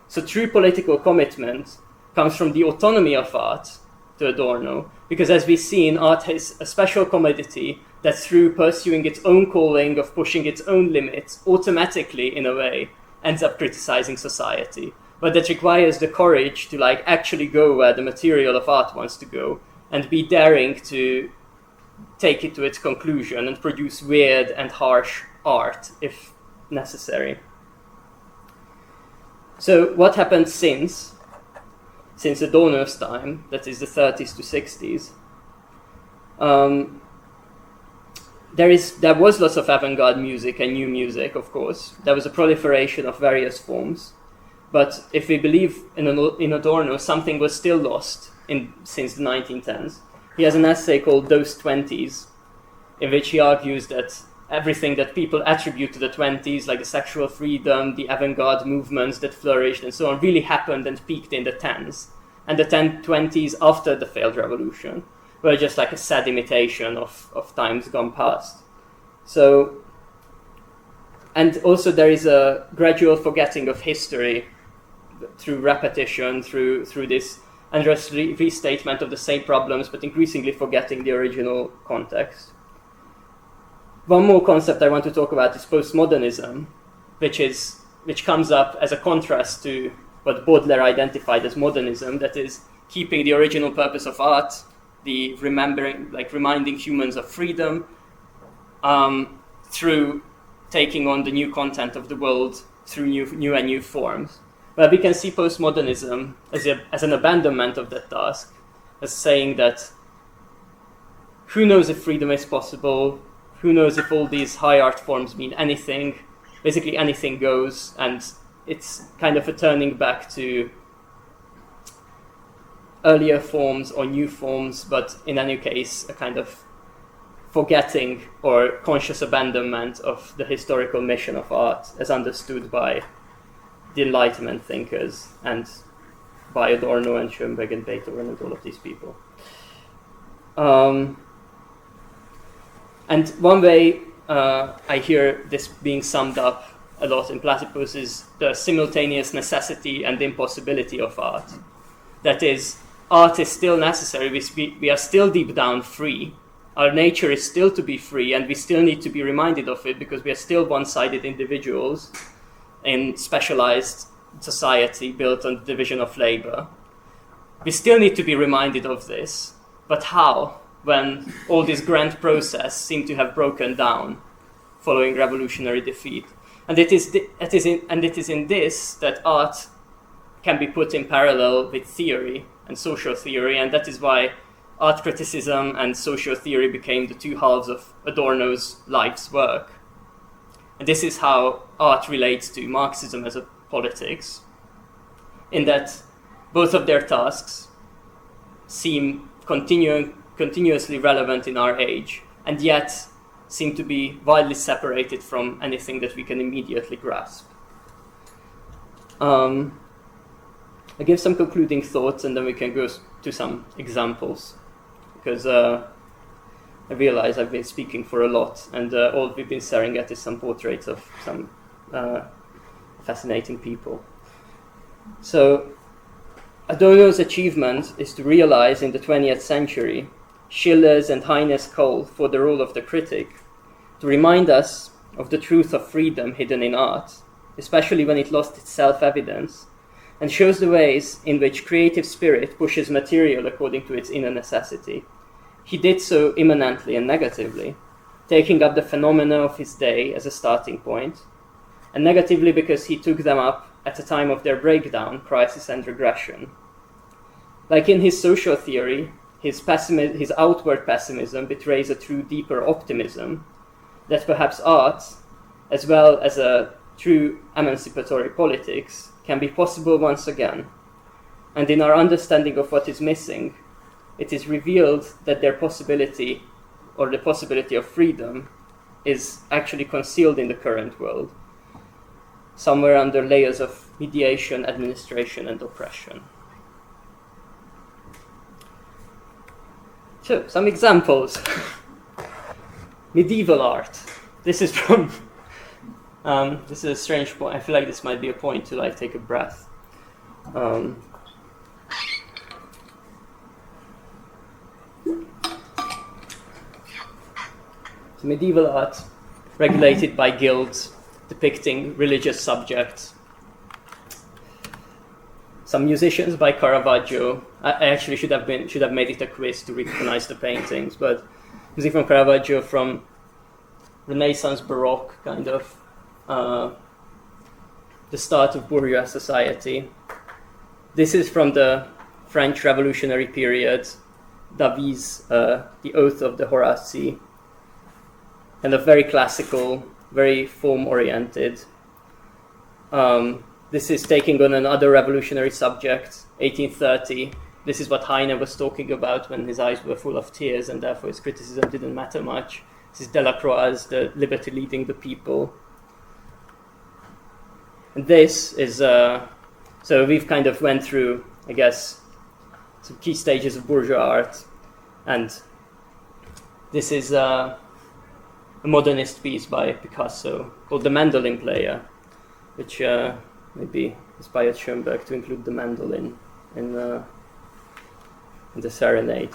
So true political commitment comes from the autonomy of art, to Adorno, because as we've seen, art has a special commodity that through pursuing its own calling of pushing its own limits, automatically, in a way, ends up criticizing society. But that requires the courage to like actually go where the material of art wants to go, and be daring to take it to its conclusion and produce weird and harsh art, if necessary. So what happened since Adorno's time, that is the 30s to 60s, there was lots of avant-garde music and new music, of course. There was a proliferation of various forms. But if we believe in Adorno, something was still lost since the 1910s. He has an essay called Those 20s, in which he argues that everything that people attribute to the 20s, like the sexual freedom, the avant-garde movements that flourished and so on, really happened and peaked in the 10s. And the 20s after the failed revolution were just like a sad imitation of times gone past. So, and also there is a gradual forgetting of history through repetition, through this endless restatement of the same problems, but increasingly forgetting the original context. One more concept I want to talk about is postmodernism, which comes up as a contrast to what Baudelaire identified as modernism, that is keeping the original purpose of art, the reminding humans of freedom, through taking on the new content of the world through new forms. But we can see postmodernism as an abandonment of that task, as saying that who knows if freedom is possible, who knows if all these high art forms mean anything, basically anything goes, and it's kind of a turning back to earlier forms or new forms, but in any case, a kind of forgetting or conscious abandonment of the historical mission of art as understood by the Enlightenment thinkers and by Adorno and Schoenberg and Beethoven and all of these people. And one way I hear this being summed up a lot in Platypus is the simultaneous necessity and impossibility of art. That is, art is still necessary, we are still deep down free, our nature is still to be free, and we still need to be reminded of it because we are still one-sided individuals in specialized society built on the division of labor. We still need to be reminded of this, but how, when all this grand process seemed to have broken down following revolutionary defeat? And it is in this that art can be put in parallel with theory and social theory, and that is why art criticism and social theory became the two halves of Adorno's life's work. And this is how art relates to Marxism as a politics, in that both of their tasks seem continuously relevant in our age, and yet seem to be widely separated from anything that we can immediately grasp. I give some concluding thoughts and then we can go to some examples, because I realize I've been speaking for a lot, and all we've been staring at is some portraits of some fascinating people. So Adorno's achievement is to realize in the 20th century Schiller's and Heine's call for the role of the critic, to remind us of the truth of freedom hidden in art, especially when it lost its self-evidence, and shows the ways in which creative spirit pushes material according to its inner necessity. He did so immanently and negatively, taking up the phenomena of his day as a starting point, and negatively because he took them up at a time of their breakdown, crisis, and regression. Like in his social theory, his outward pessimism betrays a true deeper optimism that perhaps art, as well as a true emancipatory politics, can be possible once again. And in our understanding of what is missing, it is revealed that their possibility, or the possibility of freedom, is actually concealed in the current world, somewhere under layers of mediation, administration, and oppression. So, some examples. Medieval art. This is from, this is a strange point. I feel like this might be a point to like take a breath. So medieval art, regulated by guilds, depicting religious subjects. Some musicians by Caravaggio. I actually should have made it a quiz to recognize the paintings, but music from Caravaggio, from Renaissance Baroque, kind of the start of bourgeois society. This is from the French Revolutionary period, Davies' The Oath of the Horatii, and a very classical, very form-oriented. This is taking on another revolutionary subject, 1830. This is what Heine was talking about when his eyes were full of tears and therefore his criticism didn't matter much. This is Delacroix's The Liberty Leading the People. And this is, so we've kind of went through, I guess, some key stages of bourgeois art. And this is a modernist piece by Picasso called The Mandolin Player, which maybe inspired Schoenberg to include the mandolin in the Serenade.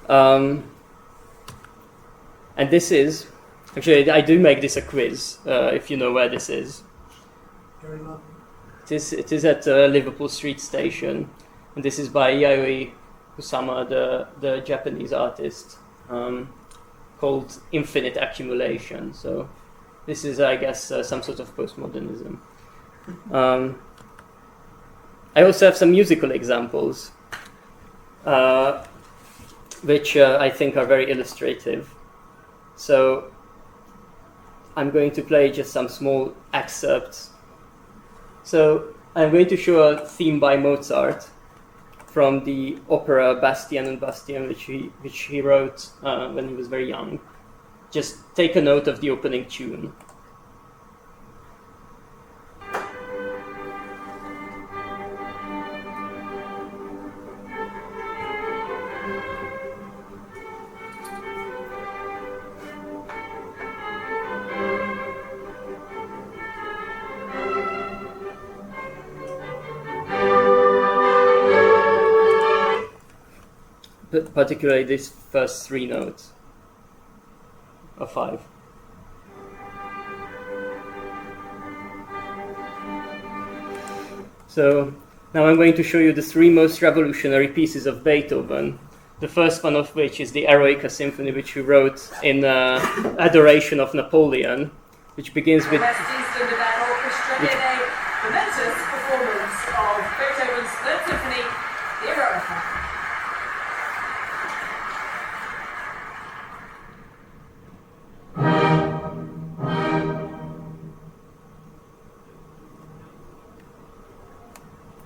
And this is, actually I do make this a quiz, if you know where this is. It is at Liverpool Street Station, and this is by Yayoi Kusama, the Japanese artist, called Infinite Accumulation. So this is, I guess, some sort of postmodernism. I also have some musical examples, which I think are very illustrative. So I'm going to play just some small excerpts. So I'm going to show a theme by Mozart from the opera Bastien and Bastien, which he wrote when he was very young. Just take a note of the opening tune. But particularly these first 3 notes, or 5. So now I'm going to show you the 3 most revolutionary pieces of Beethoven. The first one of which is the Eroica Symphony, which he wrote in adoration of Napoleon, which begins with... West Eastern Band Orchestra gave a momentous performance of Beethoven's Third Symphony, the Eroica.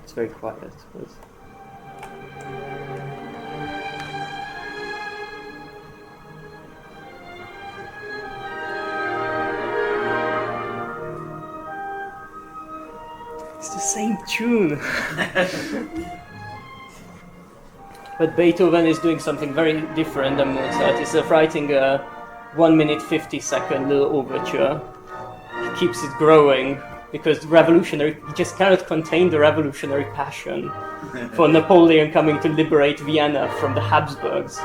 It's very quiet, but... It's the same tune. But Beethoven is doing something very different than Mozart. He's writing a 1 minute 50-second little overture. He keeps it growing because he just cannot contain the revolutionary passion for Napoleon coming to liberate Vienna from the Habsburgs.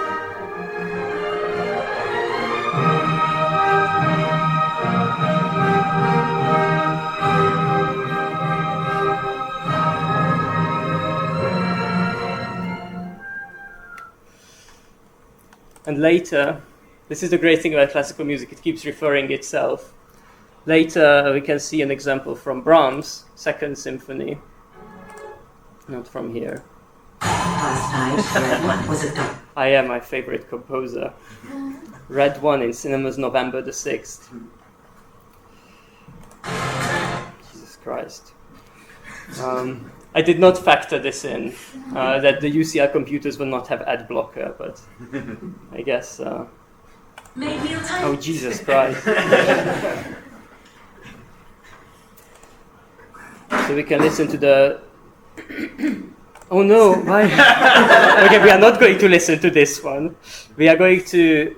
And later, this is the great thing about classical music, it keeps referring itself. Later, we can see an example from Brahms' Second Symphony. Not from here. Last night, Red One was a dog. I am my favorite composer. Red One in cinemas November the 6th. Jesus Christ. I did not factor this in, that the UCL computers will not have ad blocker, but I guess... Maybe you'll time. Oh, Jesus Christ. So we can listen to the... Oh no, why? Okay, we are not going to listen to this one. We are going to...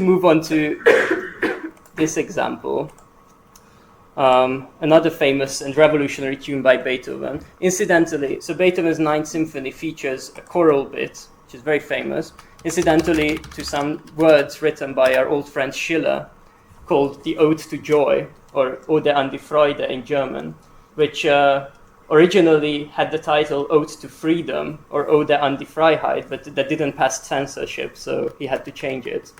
move on to this example. Another famous and revolutionary tune by Beethoven. Incidentally, so Beethoven's Ninth Symphony features a choral bit, which is very famous, incidentally to some words written by our old friend Schiller, called the Ode to Joy, or Ode an die Freude in German, which originally had the title Ode to Freedom, or Ode an die Freiheit, but that didn't pass censorship, so he had to change it.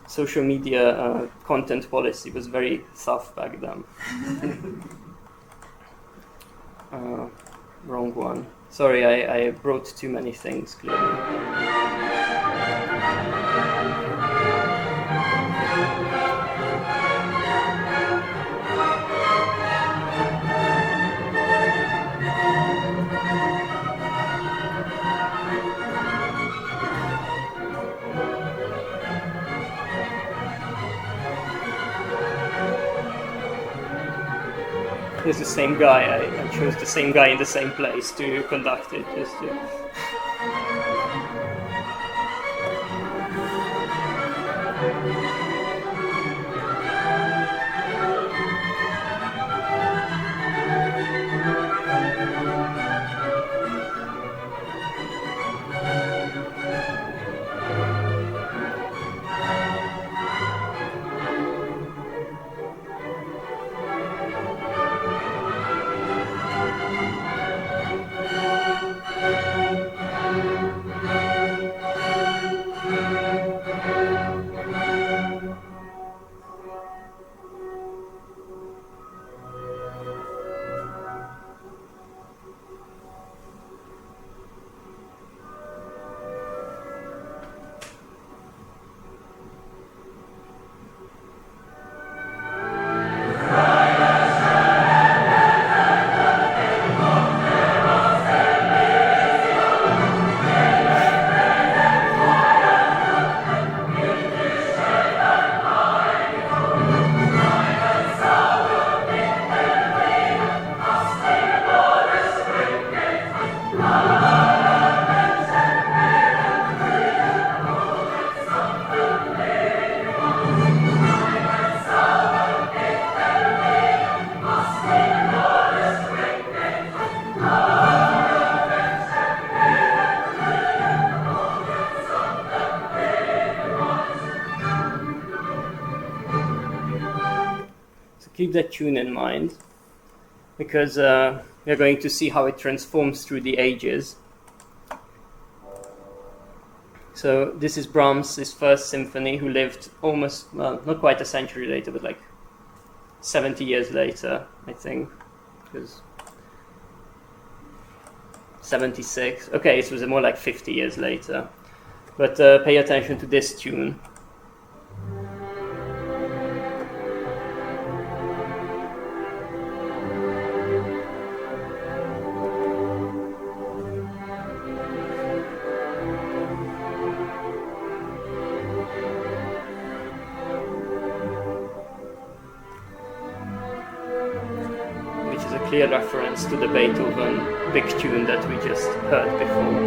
Social media content policy was very tough back then. Wrong one. Sorry, I brought too many things, clearly. It's the same guy. I chose the same guy in the same place to conduct it. Just to... keep that tune in mind, because we're going to see how it transforms through the ages. So this is Brahms' first symphony, who lived almost, well, not quite a century later, but like 70 years later, I think, because 76. Okay, it was more like 50 years later. But pay attention to this tune. Clear reference to the Beethoven big tune that we just heard before.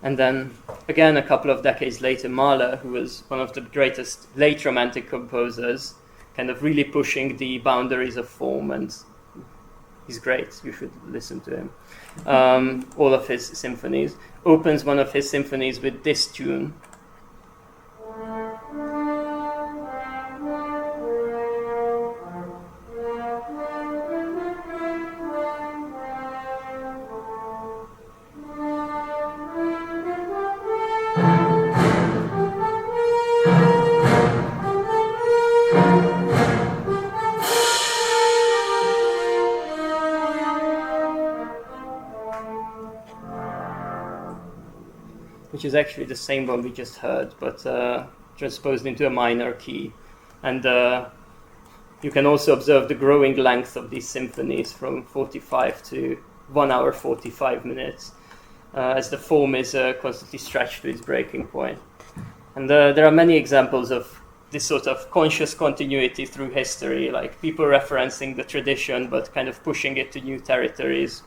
And then, again, a couple of decades later, Mahler, who was one of the greatest late Romantic composers, kind of really pushing the boundaries of form, and he's great, you should listen to him. All of his symphonies, opens one of his symphonies with this tune. Which is actually the same one we just heard, but transposed into a minor key. And you can also observe the growing length of these symphonies from 45 to 1 hour 45 minutes, as the form is constantly stretched to its breaking point. And there are many examples of this sort of conscious continuity through history, like people referencing the tradition but kind of pushing it to new territories.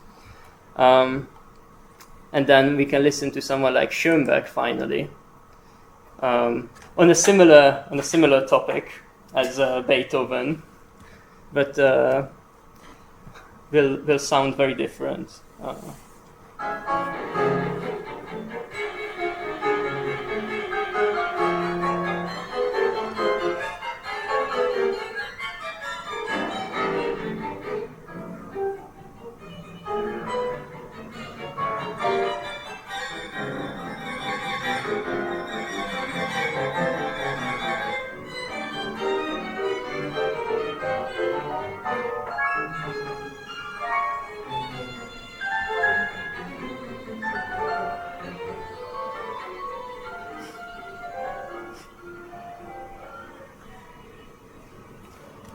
And then we can listen to someone like Schoenberg finally, on a similar topic as Beethoven, but will sound very different.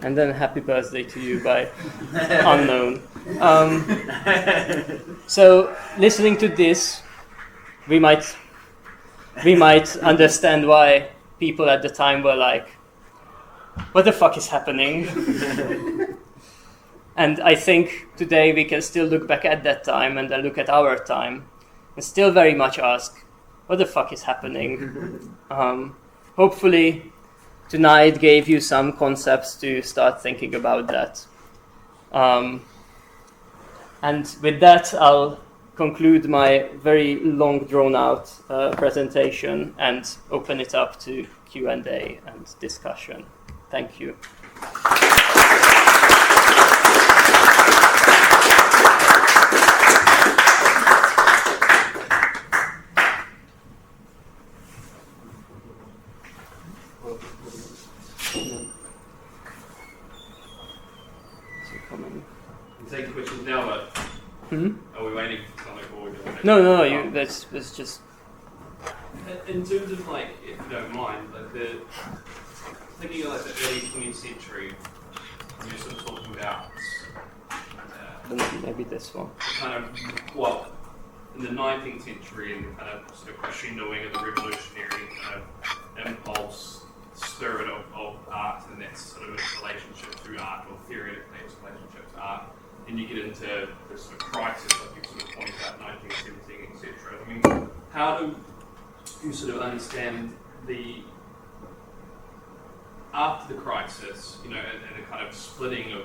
And then Happy Birthday to You by Unknown. So listening to this, we might understand why people at the time were like, what the fuck is happening? And I think today we can still look back at that time and then look at our time and still very much ask, what the fuck is happening? Hopefully tonight gave you some concepts to start thinking about that. And with that, I'll conclude my very long drawn-out presentation and open it up to Q&A and discussion. Thank you. Take questions now, but are we waiting for something or we doing? No. Let's just. In terms of like, if you don't mind, like thinking of like the early 20th century, you're sort of talking about maybe this one. Kind of what in the 19th century and kind of sort of crescendoing of the revolutionary kind of impulse, spirit of art, and that's sort of its relationship to art, or theoretically its relationship to art. And you get into the sort of crisis, like you sort of point out, 1917, etc. I mean, how do you sort of understand after the crisis, and a kind of splitting of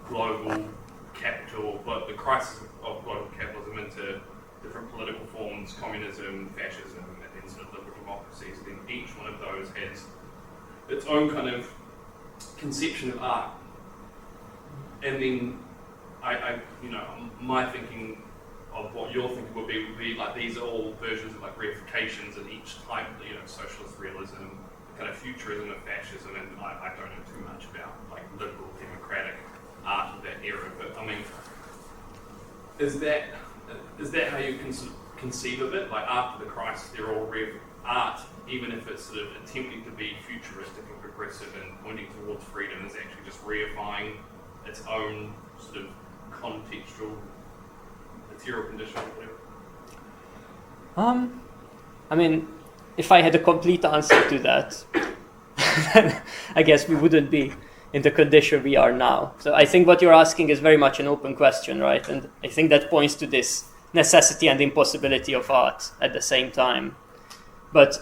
global capital but the crisis of global capitalism into different political forms, communism, fascism, and then sort of liberal democracies, then each one of those has its own kind of conception of art. And then my thinking of what your thinking would be like these are all versions of like reifications in each type, socialist realism, kind of futurism of fascism, and I don't know too much about like liberal democratic art of that era, but I mean, is that how you conceive of it? Like after the crisis, they're all art, even if it's sort of attempting to be futuristic and progressive and pointing towards freedom, is actually just reifying its own sort of contextual material condition or whatever? I mean, if I had a complete answer to that, then I guess we wouldn't be in the condition we are now. So I think what you're asking is very much an open question, right? And I think that points to this necessity and impossibility of art at the same time. But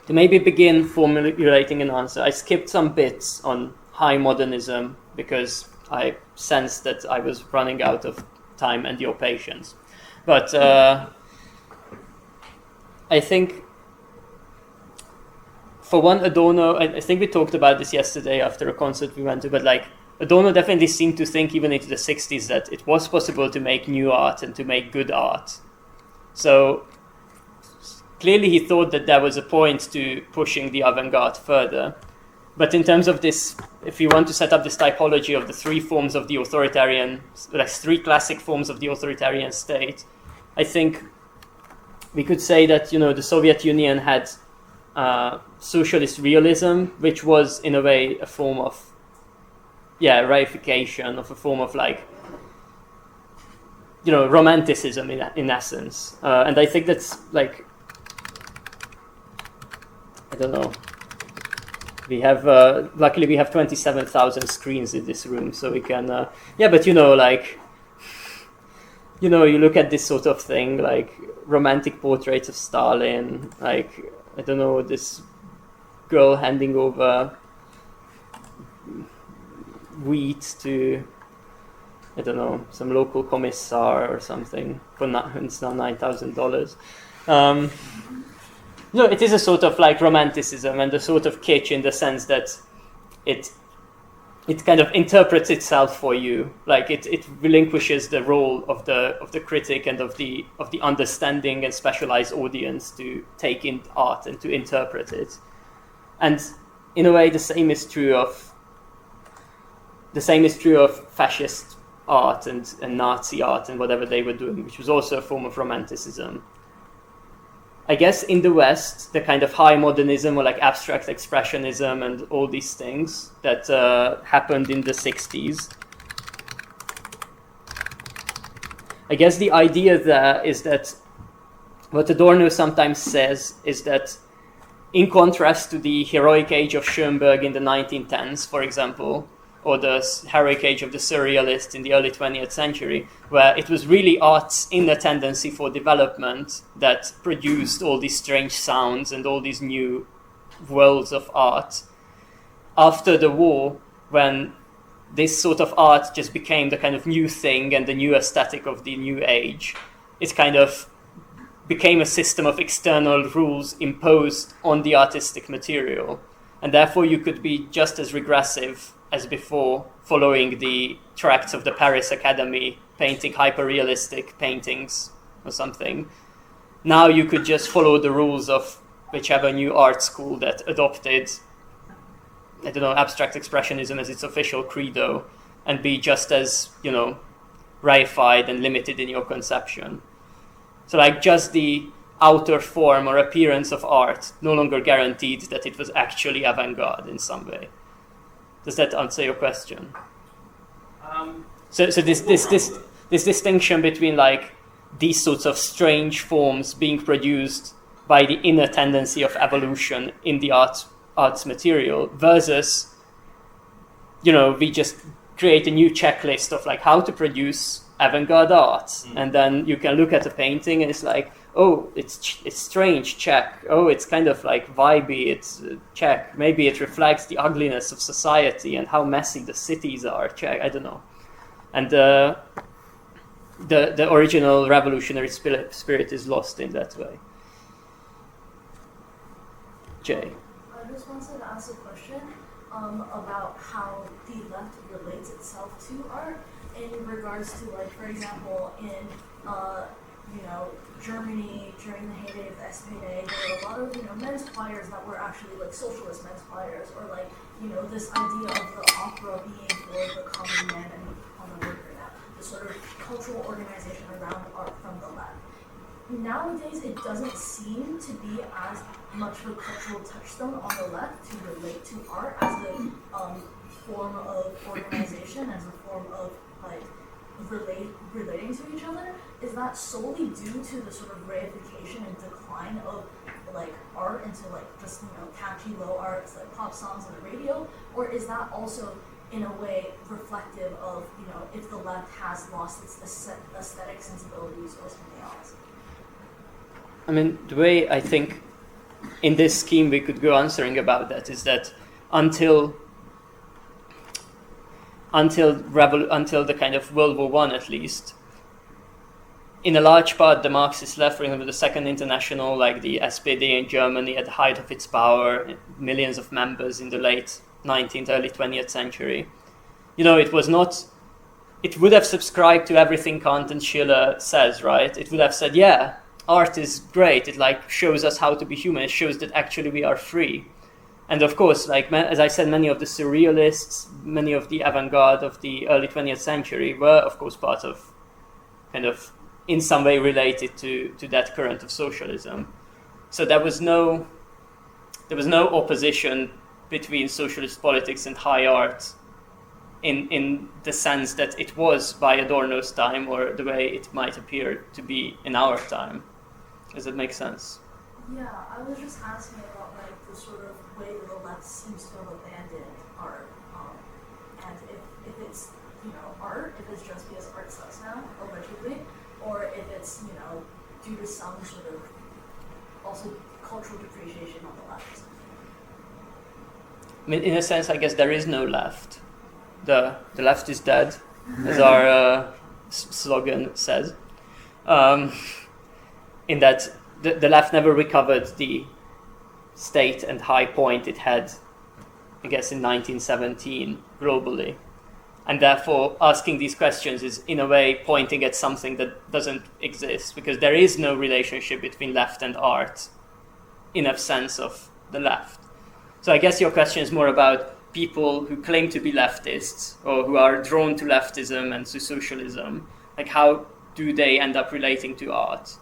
to maybe begin formulating an answer, I skipped some bits on high modernism because I sensed that I was running out of time and your patience. But I think, for one, Adorno, I think we talked about this yesterday after a concert we went to, but like Adorno definitely seemed to think even into the 60s that it was possible to make new art and to make good art. So clearly he thought that there was a point to pushing the avant-garde further. But in terms of this, if you want to set up this typology of the three forms of the authoritarian, like three classic forms of the authoritarian state, I think we could say that, the Soviet Union had socialist realism, which was in a way a form of, reification of a form of like, romanticism in essence. And I think that's like, I don't know. We have, luckily we have 27,000 screens in this room, so we can, but you look at this sort of thing, like romantic portraits of Stalin, like, I don't know, this girl handing over wheat to, I don't know, some local commissar or something, it's now $9,000. It is a sort of like romanticism and a sort of kitsch in the sense that it kind of interprets itself for you, like it relinquishes the role of the critic and of the understanding and specialized audience to take in art and to interpret it. And in a way, the same is true of fascist art and Nazi art and whatever they were doing, which was also a form of romanticism. I guess in the West, the kind of high modernism or like abstract expressionism and all these things that happened in the 60s, I guess the idea there is that what Adorno sometimes says is that in contrast to the heroic age of Schoenberg in the 1910s, for example, or the heroic age of the surrealists in the early 20th century, where it was really art's inner tendency for development that produced all these strange sounds and all these new worlds of art. After the war, when this sort of art just became the kind of new thing and the new aesthetic of the new age, it kind of became a system of external rules imposed on the artistic material. And therefore you could be just as regressive as before, following the tracts of the Paris Academy, painting hyper-realistic paintings or something. Now you could just follow the rules of whichever new art school that adopted, I don't know, abstract expressionism as its official credo, and be just as, reified and limited in your conception. So like just the outer form or appearance of art no longer guaranteed that it was actually avant-garde in some way. Does that answer your question? So this distinction between like these sorts of strange forms being produced by the inner tendency of evolution in the arts material versus, we just create a new checklist of like how to produce avant-garde art, and then you can look at a painting and it's like, oh, it's strange, check. Oh, it's kind of like vibey, it's check. Maybe it reflects the ugliness of society and how messy the cities are, check. I don't know. and the original revolutionary spirit is lost in that way. Jay. I just wanted to ask a question about how the left relates itself to art in regards to, like, for example, in Germany during the heyday of the SPD, there were a lot of men's choirs that were actually like socialist men's choirs, or like this idea of the opera being for the common man and the common worker. Now, the sort of cultural organization around art from the left. Nowadays, it doesn't seem to be as much of a cultural touchstone on the left to relate to art as a form of organization, as a form of like relating to each other. Is that solely due to the sort of reification and decline of like art into like just catchy low arts like pop songs on the radio, or is that also in a way reflective of if the left has lost its aesthetic sensibilities or something else? I mean, the way I think in this scheme we could go answering about that is that until the kind of World War I, at least, in a large part, the Marxist left, for example, the Second International, like the SPD in Germany, at the height of its power, millions of members in the late 19th, early 20th century. It would have subscribed to everything Kant and Schiller says, right? It would have said, yeah, art is great. It like shows us how to be human. It shows that actually we are free. And of course, like as I said, many of the surrealists, many of the avant-garde of the early 20th century were, of course, part of kind of in some way related to that current of socialism. So there was no opposition between socialist politics and high art in the sense that it was by Adorno's time, or the way it might appear to be in our time. Does that make sense? Yeah, I was just asking about like the sort of way that the left seems to have abandoned art, and if it's art, if it's just because art sucks now, allegedly, or if it's due to some sort of also cultural depreciation on the left. I mean, in a sense, I guess there is no left. The left is dead, as our slogan says. In that the left never recovered the state and high point it had, I guess, in 1917 globally. And therefore, asking these questions is, in a way, pointing at something that doesn't exist, because there is no relationship between left and art in a sense of the left. So I guess your question is more about people who claim to be leftists, or who are drawn to leftism and to socialism. Like, how do they end up relating to art?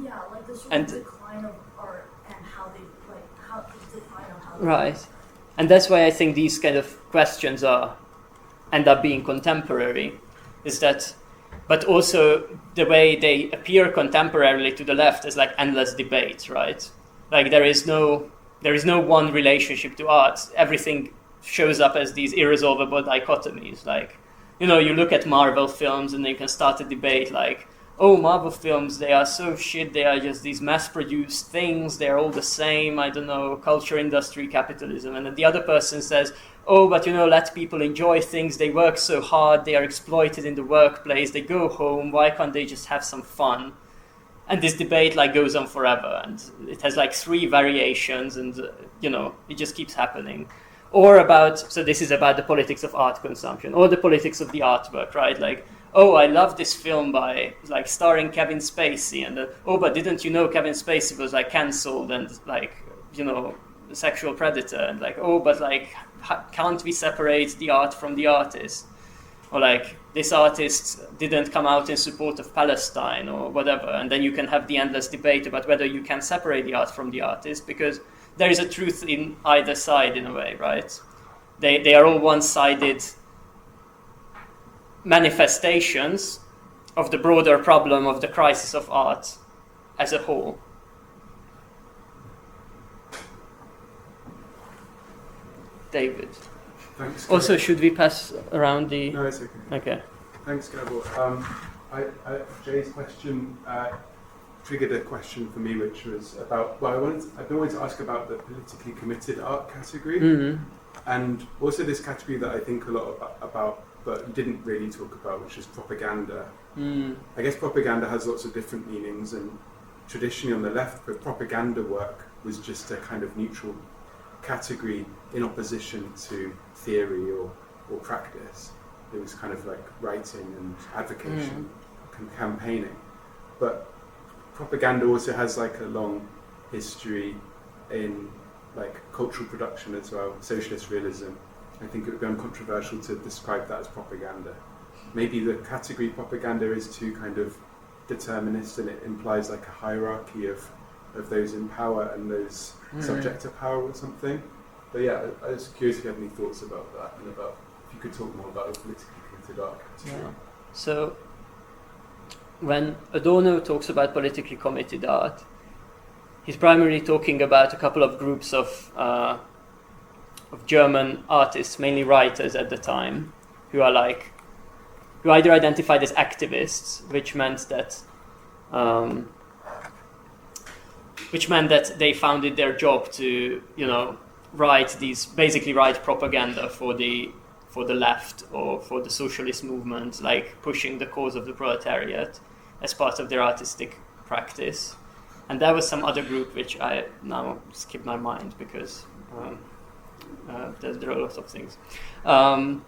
Yeah, like the sort of decline of art and how they, like, how the decline of how they... Right. And that's why I think these kind of questions end up being contemporary, is that, but also the way they appear contemporarily to the left is like endless debate, right? Like there is no one relationship to art. Everything shows up as these irresolvable dichotomies. Like, you look at Marvel films and you can start a debate like, oh, Marvel films, they are so shit, they are just these mass-produced things, they're all the same, I don't know, culture, industry, capitalism. And then the other person says, oh, but let people enjoy things, they work so hard, they are exploited in the workplace, they go home, why can't they just have some fun? And this debate goes on forever, and it has 3 variations, and it just keeps happening. Or so this is about the politics of art consumption, or the politics of the artwork, right? Like, oh, I love this film by starring Kevin Spacey, and oh, but didn't you know Kevin Spacey was cancelled and a sexual predator, and oh, but can't we separate the art from the artist? Or this artist didn't come out in support of Palestine or whatever, and then you can have the endless debate about whether you can separate the art from the artist, because there is a truth in either side in a way, right? They are all one-sided manifestations of the broader problem of the crisis of art as a whole. David. Thanks. Also, should we pass around the... No, it's okay. Okay. Thanks, Gabor. Jay's question triggered a question for me, which was about... I've been wanting to ask about the politically committed art category, and also this category that I think a lot about, but you didn't really talk about, which is propaganda. Mm. I guess propaganda has lots of different meanings, and traditionally on the left, the propaganda work was just a kind of neutral category in opposition to theory or practice. It was kind of like writing and advocation and campaigning. But propaganda also has like a long history in like cultural production as well, socialist realism. I think it would be uncontroversial to describe that as propaganda. Maybe the category propaganda is too kind of determinist, and it implies like a hierarchy of those in power and those subject to power or something. But yeah, I was curious if you had any thoughts about that, and about if you could talk more about the politically committed art category. Yeah. So when Adorno talks about politically committed art, he's primarily talking about a couple of groups of German artists, mainly writers at the time, who either identified as activists, which meant that they found it their job to, write propaganda for the left or for the socialist movement, like pushing the cause of the proletariat as part of their artistic practice. And there was some other group which I now skip my mind because there are lots of things. And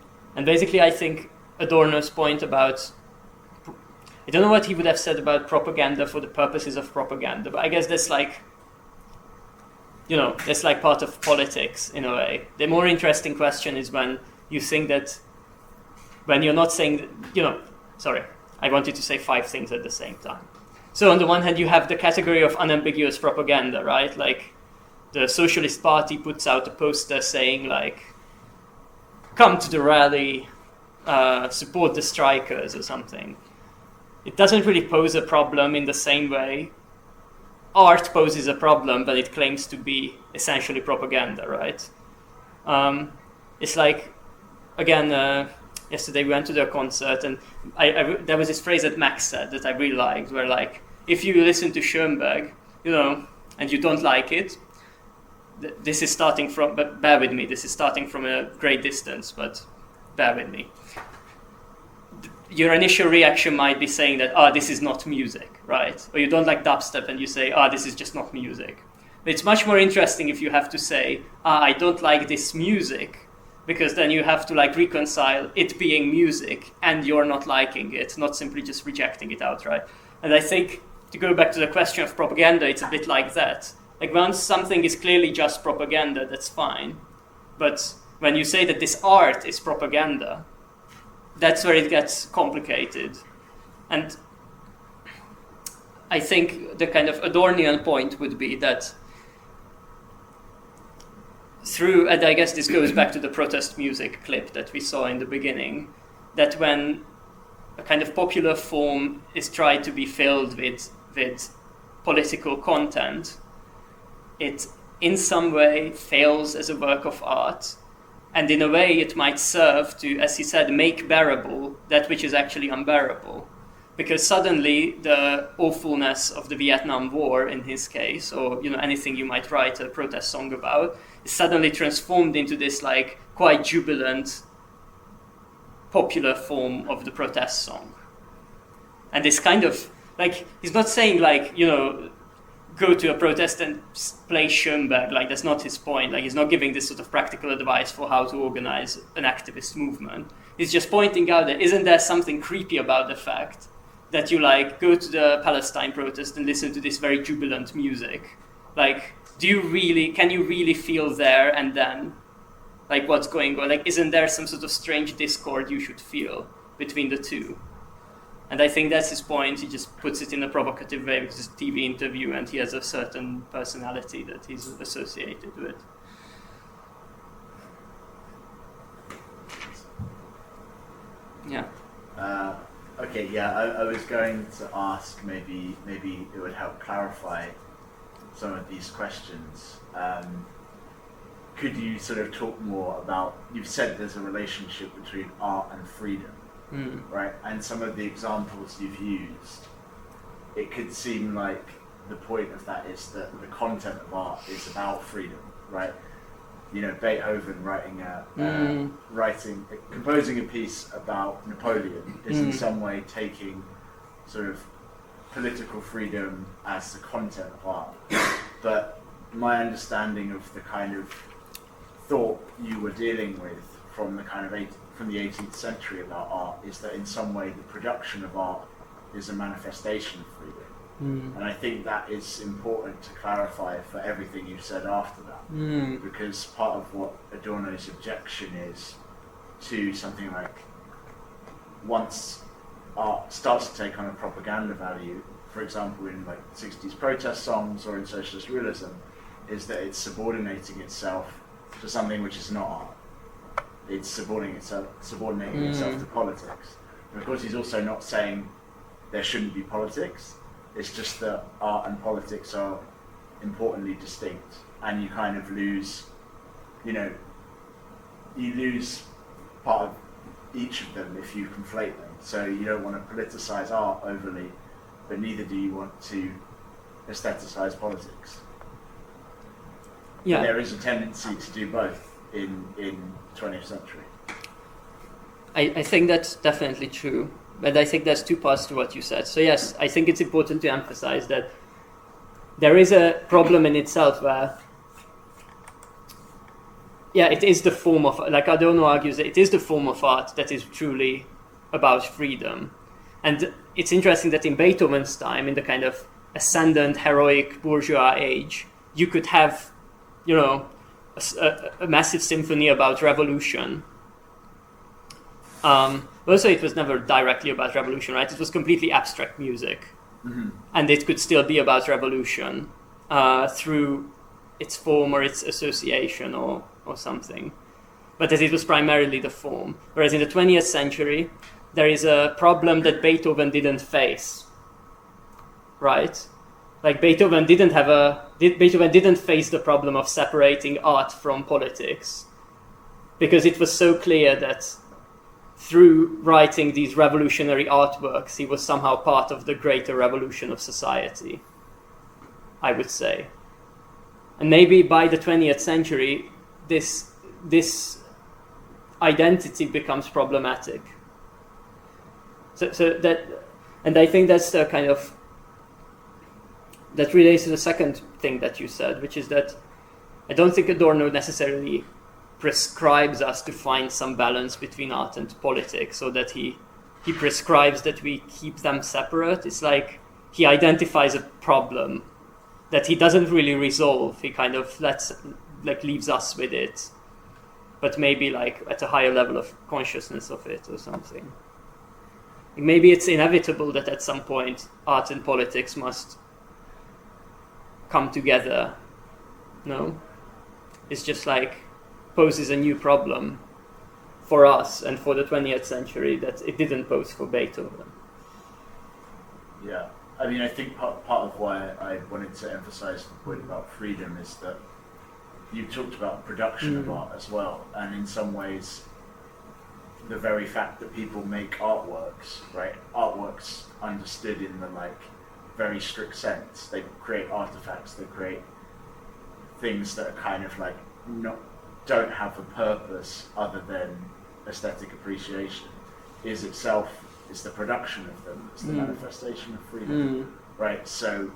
basically, I think Adorno's point about, I don't know what he would have said about propaganda for the purposes of propaganda, but I guess that's like part of politics in a way. The more interesting question is when you think that, when you're not saying, I wanted to say 5 things at the same time. So on the one hand, you have the category of unambiguous propaganda, right? Like the Socialist Party puts out a poster saying like, come to the rally, support the strikers or something. It doesn't really pose a problem in the same way art poses a problem, but it claims to be essentially propaganda, right? It's like, again, yesterday we went to their concert, and there was this phrase that Max said that I really liked, where like, if you listen to Schoenberg, and you don't like it, this is starting from, but bear with me, this is starting from a great distance, but bear with me. Your initial reaction might be saying that, this is not music, right? Or you don't like dubstep and you say, this is just not music. But it's much more interesting if you have to say, I don't like this music, because then you have to like reconcile it being music and you're not liking it, not simply just rejecting it outright. And I think, to go back to the question of propaganda, it's a bit like that. Like once something is clearly just propaganda, that's fine. But when you say that this art is propaganda, that's where it gets complicated. And I think the kind of Adornian point would be that and I guess this goes back to the protest music clip that we saw in the beginning, that when a kind of popular form is tried to be filled with political content, it in some way fails as a work of art. And in a way, it might serve to, as he said, make bearable that which is actually unbearable. Because suddenly the awfulness of the Vietnam War, in his case, or anything you might write a protest song about, is suddenly transformed into this like quite jubilant, popular form of the protest song. And this kind of like, he's not saying like, go to a protest and play Schoenberg, like that's not his point. Like he's not giving this sort of practical advice for how to organize an activist movement. He's just pointing out that isn't there something creepy about the fact that you like go to the Palestine protest and listen to this very jubilant music? Like, can you really feel there and then? Like what's going on? Like isn't there some sort of strange discord you should feel between the two? And I think that's his point. He just puts it in a provocative way because it's a TV interview and he has a certain personality that he's associated with. Yeah. I was going to ask, maybe it would help clarify some of these questions. Could you sort of talk more about, you've said there's a relationship between art and freedom. Right, and some of the examples you've used, it could seem like the point of that is that the content of art is about freedom, right? Beethoven composing a piece about Napoleon is in some way taking sort of political freedom as the content of art. But my understanding of the kind of thought you were dealing with from the 18th century about art is that in some way the production of art is a manifestation of freedom. And I think that is important to clarify for everything you said after that, because part of what Adorno's objection is to something like, once art starts to take on a propaganda value, for example in like 60s protest songs or in socialist realism, is that it's subordinating itself to something which is not art. It's subordinating itself to politics. And of course he's also not saying there shouldn't be politics. It's just that art and politics are importantly distinct, and you kind of lose, you lose part of each of them if you conflate them. So you don't want to politicize art overly, but neither do you want to aestheticize politics. Yeah. But there is a tendency to do both in 20th century. I think that's definitely true. But I think there's two parts to what you said. So yes, I think it's important to emphasize that there is a problem in itself where, it is the form of, like Adorno argues, it is the form of art that is truly about freedom. And it's interesting that in Beethoven's time, in the kind of ascendant, heroic bourgeois age, you could have, a massive symphony about revolution. Also, it was never directly about revolution, right? It was completely abstract music. And it could still be about revolution through its form or its association or something. But that it was primarily the form. Whereas in the 20th century, there is a problem that Beethoven didn't face, right? Like Beethoven didn't face the problem of separating art from politics, because it was so clear that through writing these revolutionary artworks, he was somehow part of the greater revolution of society, I would say. And maybe by the 20th century, this identity becomes problematic. So that, and I think that's the kind of, that relates to the second thing that you said, which is that I don't think Adorno necessarily prescribes us to find some balance between art and politics, so that he prescribes that we keep them separate. It's like he identifies a problem that he doesn't really resolve. He kind of leaves us with it, but maybe like at a higher level of consciousness of it or something. Maybe it's inevitable that at some point art and politics must come together. No? It's just like poses a new problem for us and for the 20th century that it didn't pose for Beethoven. Yeah, I mean, I think part of why I wanted to emphasize the point about freedom is that you talked about production of art as well, and in some ways the very fact that people make artworks, right? Artworks understood in the very strict sense. They create artifacts, they create things that are kind of don't have a purpose other than aesthetic appreciation, is the production of them, it's the manifestation of freedom, right? So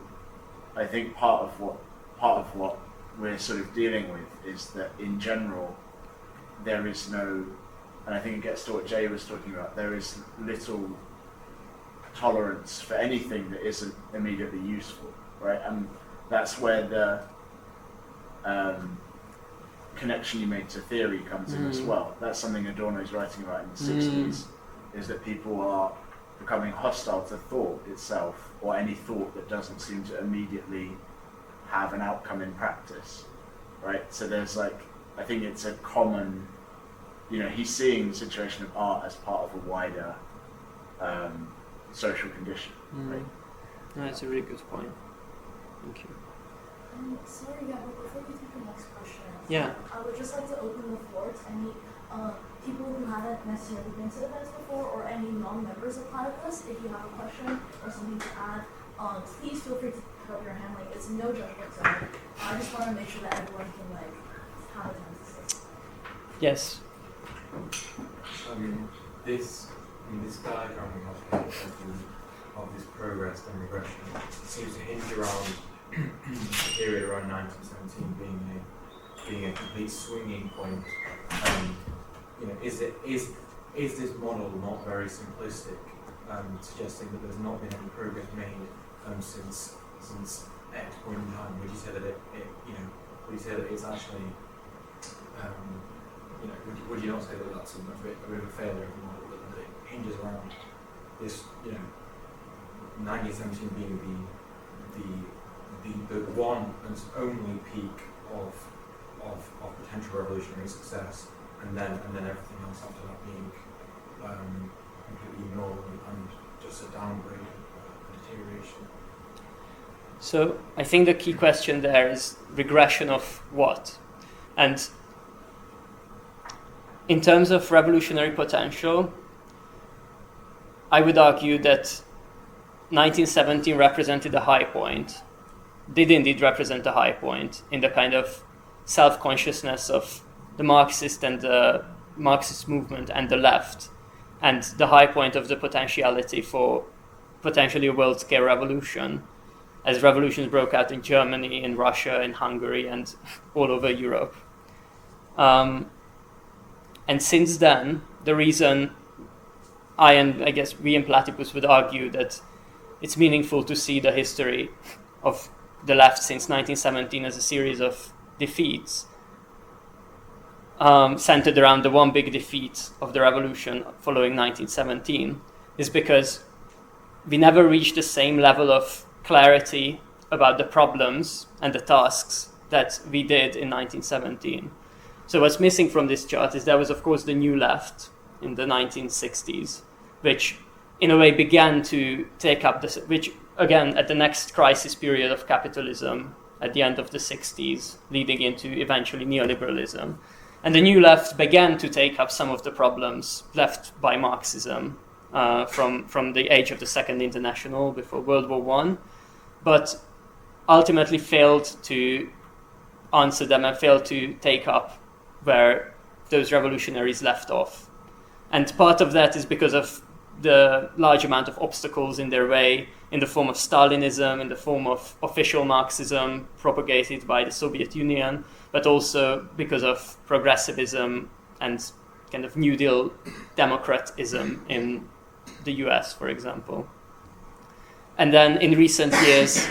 I think part of what we're sort of dealing with is that in general there is no, and I think it gets to what Jay was talking about, there is little tolerance for anything that isn't immediately useful, right? And that's where the connection you made to theory comes in as well. That's something Adorno's writing about in the 60s, is that people are becoming hostile to thought itself, or any thought that doesn't seem to immediately have an outcome in practice, right? So there's I think it's a common, he's seeing the situation of art as part of a wider social condition, right? No, that's a really good point. Thank you. Sorry, but before we take the next question, I would just like to open the floor to any people who haven't necessarily been to events before, or any non-members of Platypus. If you have a question or something to add, please feel free to put up your hand. It's no judgment zone. I just want to make sure that everyone can have a chance to Yes. This diagram we have here of this progress and regression seems to hinge around the period around 1917 being a complete swinging point. Is this model not very simplistic, suggesting that there's not been any progress made since X point in time? Would you say that it's actually would you not say that that's a bit of a failure of the model, that it hinges around this 1917 being the one and only peak of potential revolutionary success, and then everything else after that being completely ignored and just a downgrade, a deterioration? So I think the key question there is regression of what? And in terms of revolutionary potential, I would argue that 1917 represented a high point, did indeed represent a high point in the kind of self-consciousness of the Marxist and the Marxist movement and the left, and the high point of the potentiality for potentially a world-scale revolution, as revolutions broke out in Germany, in Russia, in Hungary, and all over Europe. And since then, the reason I guess we in Platypus would argue that it's meaningful to see the history of the left since 1917 as a series of defeats, centered around the one big defeat of the revolution following 1917, is because we never reached the same level of clarity about the problems and the tasks that we did in 1917. So what's missing from this chart is there was, of course, the new left in the 1960s, which in a way began to take up this, which again at the next crisis period of capitalism at the end of the 60s, leading into eventually neoliberalism. And the new left began to take up some of the problems left by Marxism from the age of the Second International before World War I, but ultimately failed to answer them and failed to take up where those revolutionaries left off. And part of that is because of the large amount of obstacles in their way, in the form of Stalinism, in the form of official Marxism propagated by the Soviet Union, but also because of progressivism and kind of New Deal democratism in the US, for example. And then in recent years,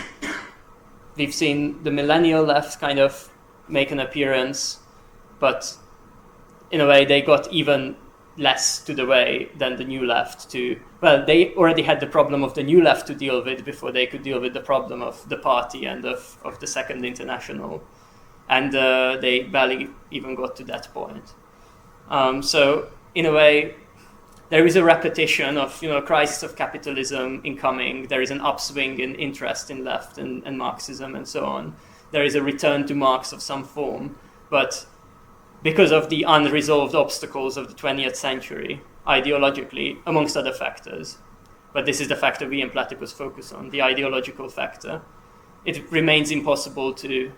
we've seen the millennial left kind of make an appearance, but in a way they got even less to the way than the new left to, well, they already had the problem of the new left to deal with before they could deal with the problem of the party and of the Second International. And they barely even got to that point. So in a way, there is a repetition of crisis of capitalism incoming. There is an upswing in interest in left and Marxism and so on. There is a return to Marx of some form, but because of the unresolved obstacles of the 20th century, ideologically, amongst other factors, but this is the factor we in Platypus focus on, the ideological factor, it remains impossible to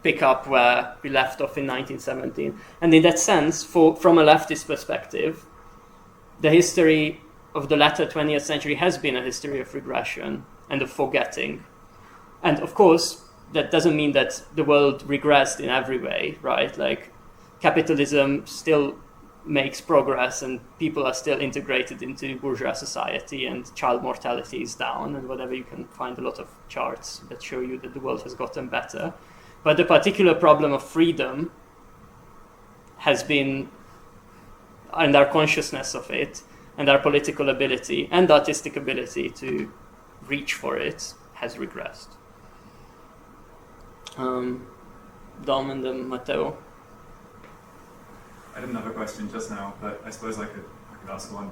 pick up where we left off in 1917. And in that sense, from a leftist perspective, the history of the latter 20th century has been a history of regression and of forgetting. And of course, that doesn't mean that the world regressed in every way, right? Like, capitalism still makes progress and people are still integrated into bourgeois society and child mortality is down and whatever. You can find a lot of charts that show you that the world has gotten better. But the particular problem of freedom has been, and our consciousness of it, and our political ability and artistic ability to reach for it has regressed. Dom and then Matteo. I didn't have a question just now, but I suppose I could ask one.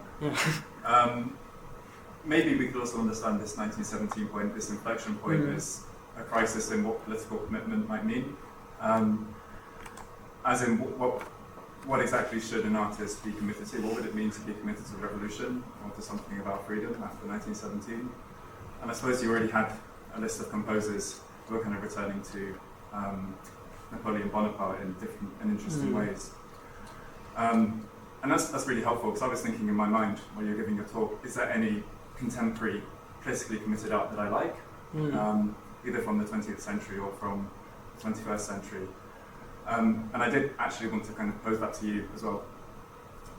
Maybe we could also understand this 1917 point, this inflection point, as a crisis in what political commitment might mean. As in, what exactly should an artist be committed to? What would it mean to be committed to revolution or to something about freedom after 1917? And I suppose you already had a list of composers who were kind of returning to Napoleon Bonaparte in different and interesting ways. And that's really helpful, because I was thinking in my mind while you're giving your talk, is there any contemporary politically committed art that I like, either from the 20th century or from the 21st century? And I did actually want to kind of pose that to you as well.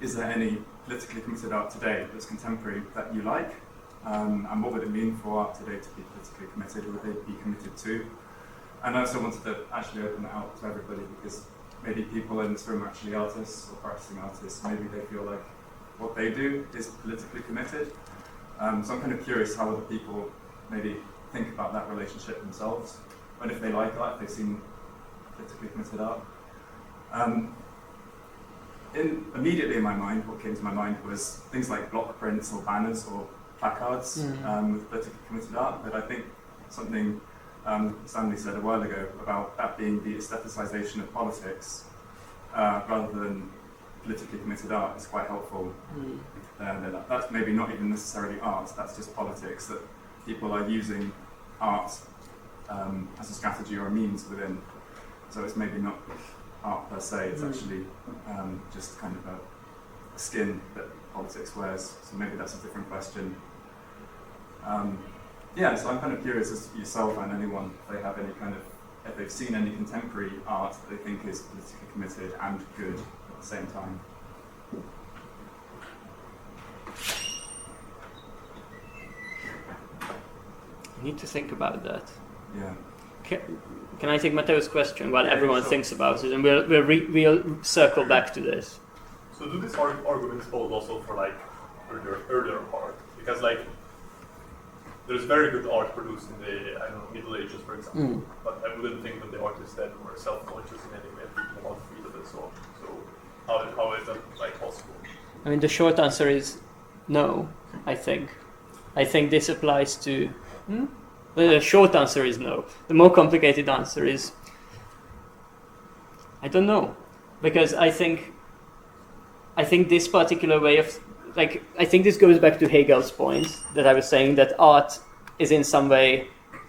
Is there any politically committed art today that's contemporary that you like? And what would it mean for art today to be politically committed? Would they be committed to? And I also wanted to actually open it out to everybody, because maybe people in this room are actually artists or practicing artists. Maybe they feel like what they do is politically committed. So I'm kind of curious how other people maybe think about that relationship themselves, and if they like art, if they've seen politically committed art. Immediately in my mind, what came to my mind was things like block prints or banners or placards with politically committed art. But I think something Stanley said a while ago about that being the aestheticization of politics rather than politically committed art is quite helpful. That's maybe not even necessarily art, that's just politics, that people are using art as a strategy or a means within. So it's maybe not art per se, it's actually just kind of a skin that politics wears. So maybe that's a different question. So I'm kind of curious as to yourself and anyone, if they have any if they've seen any contemporary art that they think is politically committed and good at the same time. I need to think about that. Yeah. Can I take Matteo's question while everyone thinks about it, and we'll circle back to this. So do these arguments hold also for like earlier art? Because like there's very good art produced in the Middle Ages, for example, but I wouldn't think that the artists then were self-conscious in any way, thinking about freedom and so on. So how is that like possible? I mean, the short answer is no. I think this applies to. The short answer is no. The more complicated answer is I don't know, because I think this particular way of I think this goes back to Hegel's point that I was saying, that art is in some way,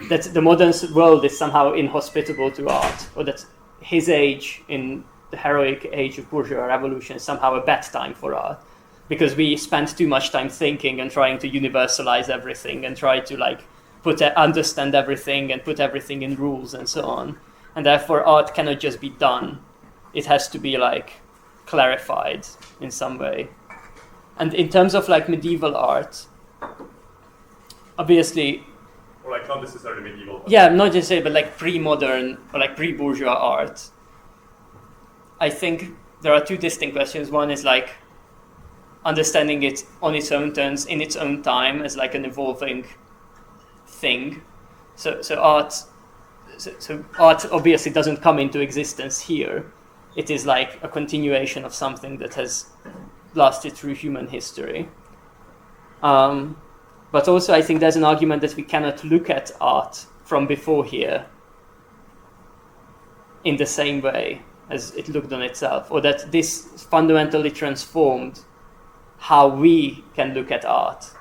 that the modern world is somehow inhospitable to art, or that his age, in the heroic age of bourgeois revolution, is somehow a bad time for art, because we spend too much time thinking and trying to universalize everything and try to understand everything and put everything in rules and so on, and therefore art cannot just be done; it has to be clarified in some way. And in terms of medieval art, obviously, or not necessarily medieval. Yeah, not just say, but pre-modern or pre-bourgeois art. I think there are two distinct questions. One is understanding it on its own terms in its own time as an evolving thing. So art obviously doesn't come into existence here. It is a continuation of something that has lasted through human history. But also I think there's an argument that we cannot look at art from before here in the same way as it looked on itself, or that this fundamentally transformed how we can look at art.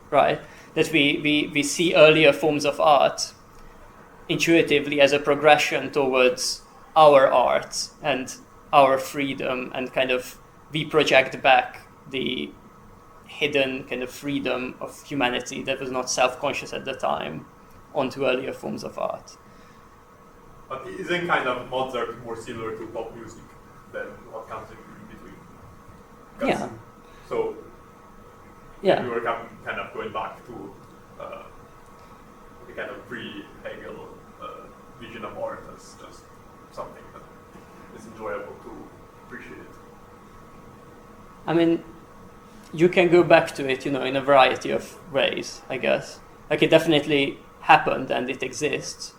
Right? That we see earlier forms of art intuitively as a progression towards our art and our freedom, and we project back the hidden freedom of humanity that was not self-conscious at the time onto earlier forms of art. But isn't Mozart more similar to pop music than what comes in between? Yeah. So yeah, you were going back to the pre-Hegel vision of art as just something that is enjoyable to appreciate. I mean, you can go back to it, in a variety of ways, I guess. It definitely happened and it exists.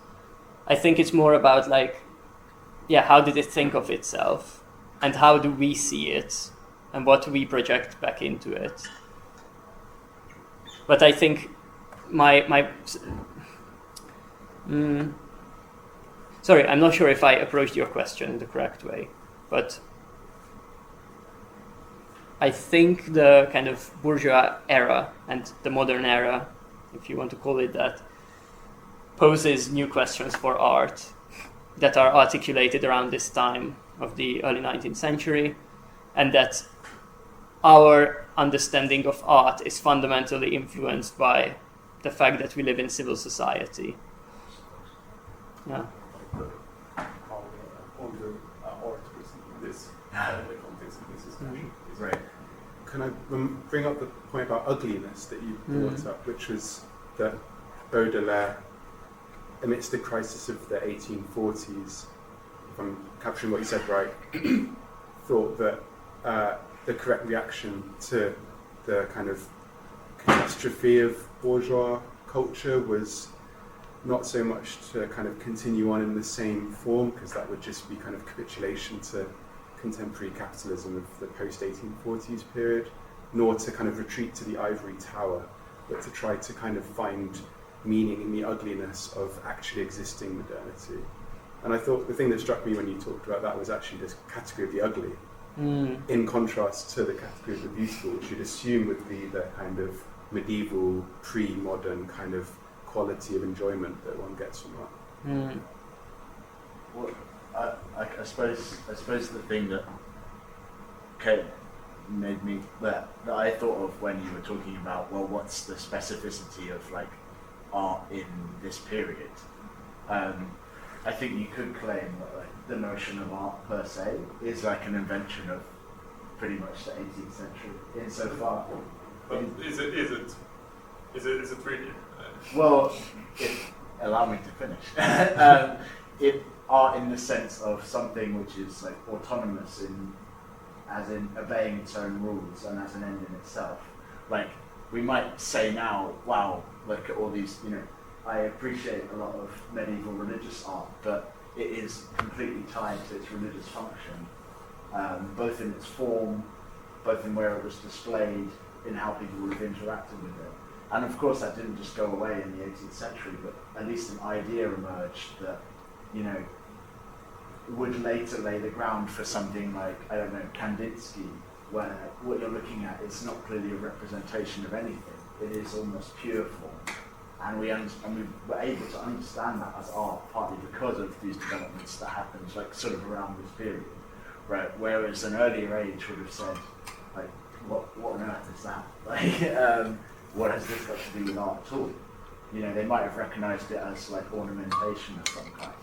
I think it's more about how did it think of itself, and how do we see it, and what do we project back into it. But I think sorry, I'm not sure if I approached your question in the correct way, but I think the bourgeois era and the modern era, if you want to call it that, poses new questions for art that are articulated around this time of the early 19th century, and that our understanding of art is fundamentally influenced by the fact that we live in civil society. Yeah. All the art in this context of this discussion. Right. Can I bring up the point about ugliness that you brought up, which was that Baudelaire, amidst the crisis of the 1840s, if I'm capturing what you said right, thought that the correct reaction to the kind of catastrophe of bourgeois culture was not so much to kind of continue on in the same form, because that would just be kind of capitulation to contemporary capitalism of the post-1840s period, nor to kind of retreat to the ivory tower, but to try to kind of find meaning in the ugliness of actually existing modernity. And I thought the thing that struck me when you talked about that was actually this category of the ugly, in contrast to the category of the beautiful, which you'd assume would be the kind of medieval, pre-modern kind of quality of enjoyment that one gets from that. Well, I suppose the thing that made me that I thought of when you were talking about, well, what's the specificity of like art in this period? I think you could claim that like the notion of art per se is like an invention of pretty much the 18th century insofar. But is it really? Well, allow me to finish. It art in the sense of something which is like autonomous as in obeying its own rules and as an end in itself. Like we might say now, wow, look at all these, I appreciate a lot of medieval religious art, but it is completely tied to its religious function, both in its form, both in where it was displayed, in how people would have interacted with it. And of course that didn't just go away in the 18th century, but at least an idea emerged that, would later lay the ground for something like, I don't know, Kandinsky, where what you're looking at is not clearly a representation of anything. It is almost pure form. And we were able to understand that as art, partly because of these developments that happened, like sort of around this period, right? Whereas an earlier age would have said, like, what on earth is that? Like, what has this got to do with art at all? They might have recognised it as like ornamentation of some kind.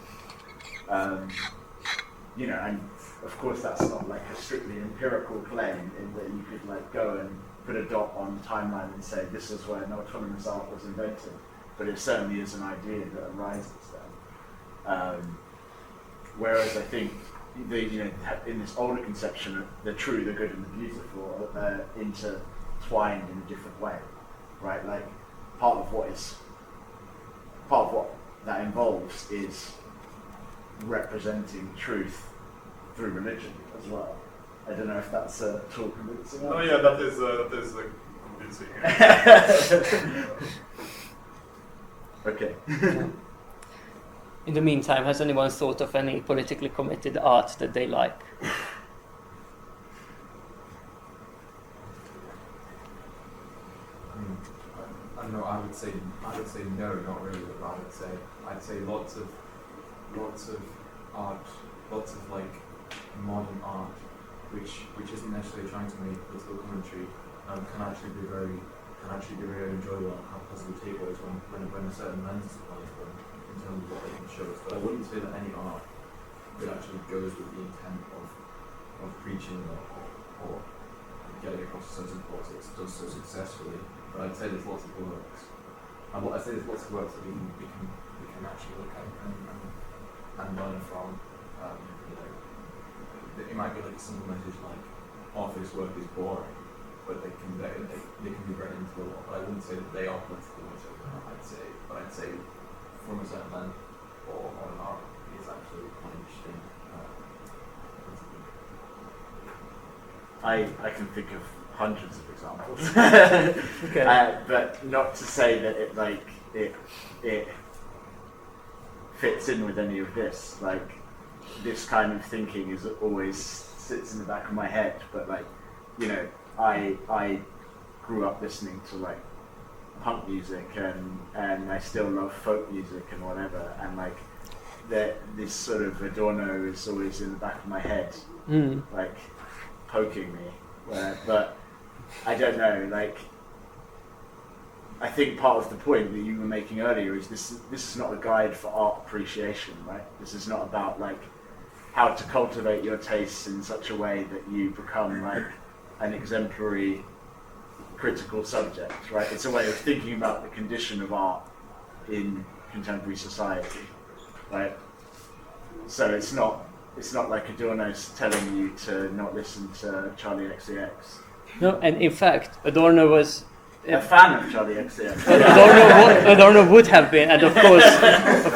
And of course that's not like a strictly empirical claim in that you could like go and put a dot on the timeline and say this is when autonomous art was invented, but it certainly is an idea that arises then. Whereas I think in this older conception, the true, the good, and the beautiful are intertwined in a different way, right? Like part of what that involves is representing truth through religion as well. I don't know if that's at all convincing. Oh yeah, that is convincing. Okay. In the meantime, has anyone thought of any politically committed art that they like? No, I would say no, not really. But I'd say lots of art, lots of like modern art, which isn't necessarily trying to make political commentary, can actually be very enjoyable and have positive takeaways when a certain lens is applied to them in terms of what they can show us. But I wouldn't say that any art that actually goes with the intent of preaching or getting across certain politics does so successfully. But I'd say there's lots of works, and what I say there's lots of works that we can actually look at and learn from. It might be like a simple message like, "Oh, this work is boring," but they can be read into a lot. But I wouldn't say that they are politically motivated. I'd say from a certain lens or an art is actually quite interesting. I can think of hundreds of examples, Okay. but not to say that it fits in with any of this. Like this kind of thinking is always sits in the back of my head. But like, I grew up listening to like punk music and I still love folk music and whatever. And like that this sort of Adorno is always in the back of my head, like poking me. But I don't know. Like, I think part of the point that you were making earlier is this is not a guide for art appreciation, right? This is not about like how to cultivate your tastes in such a way that you become like an exemplary critical subject, right? It's a way of thinking about the condition of art in contemporary society, right? So it's not like Adorno's telling you to not listen to Charlie XCX. No, and in fact, Adorno was a fan of Charlie XCX. Adorno would have been, and of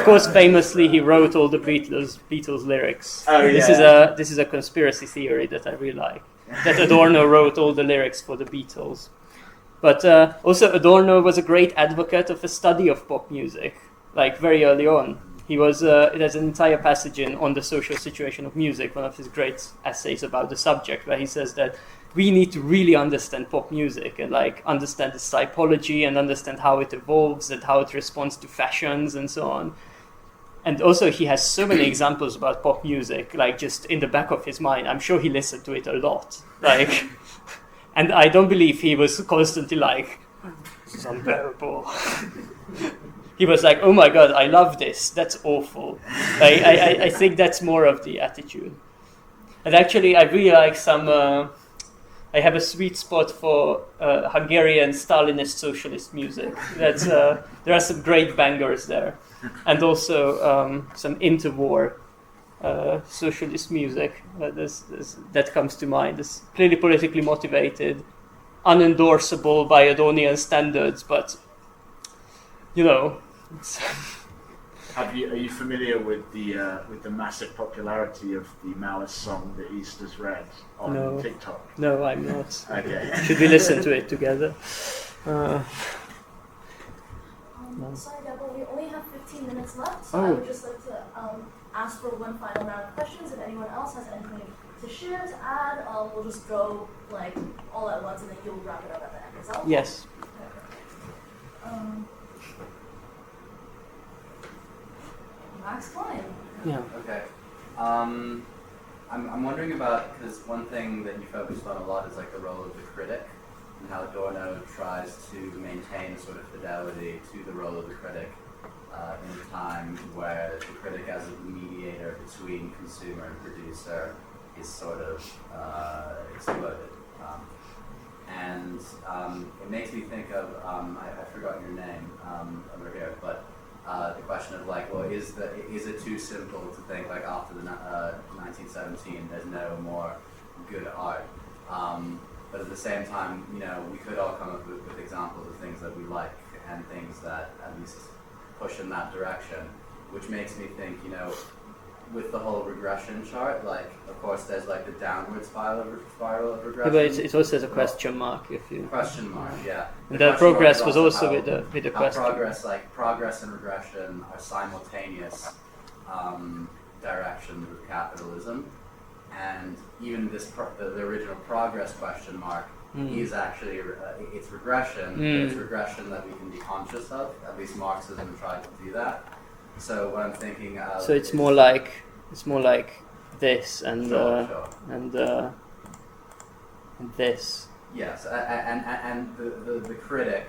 course, famously he wrote all the Beatles lyrics. Oh, yeah. This is a conspiracy theory that I really like. That Adorno wrote all the lyrics for the Beatles, but also Adorno was a great advocate of a study of pop music, like very early on. He was. There's an entire passage on the social situation of music, one of his great essays about the subject, where he says that we need to really understand pop music and like understand its typology and understand how it evolves and how it responds to fashions and so on. And also he has so many examples about pop music, like just in the back of his mind. I'm sure he listened to it a lot. Like, and I don't believe he was constantly like, this is unbearable. He was like, oh my God, I love this. That's awful. I think that's more of the attitude. And actually I really like I have a sweet spot for Hungarian Stalinist socialist music. There are some great bangers there, and also some interwar socialist music that comes to mind. It's clearly politically motivated, unendorsable by Adornian standards, but you know. Are you familiar with the massive popularity of the Maoist song "The East is Red" on TikTok? No, I'm not. Okay. Should we listen to it together? Sorry, Deborah, we only have 15 minutes left, so I would just like to ask for one final round of questions. If anyone else has anything to share, to add, we'll just go like all at once, and then you'll wrap it up at the end. Is that okay? Yes. Max Klein. Yeah. Okay. I'm wondering about, because one thing that you focused on a lot is like the role of the critic and how Adorno tries to maintain a sort of fidelity to the role of the critic in a time where the critic as a mediator between consumer and producer is sort of exploded. And it makes me think of, I've forgotten your name over here, but the question of like, well, is it too simple to think like after the 1917 there's no more good art? But at the same time, you know, we could all come up with examples of things that we like and things that at least push in that direction, which makes me think, you know, with the whole regression chart, like, of course, there's like the downward spiral of regression. Yeah, but it also has a question mark if you. Question mark, yeah. And the progress was also with a question. Progress and regression are simultaneous directions of capitalism, and even the original progress question mark is actually it's regression. But it's regression that we can be conscious of. At least Marxism tried to do that. So what I'm thinking of. So it's more like this and and this. Yes, and the critic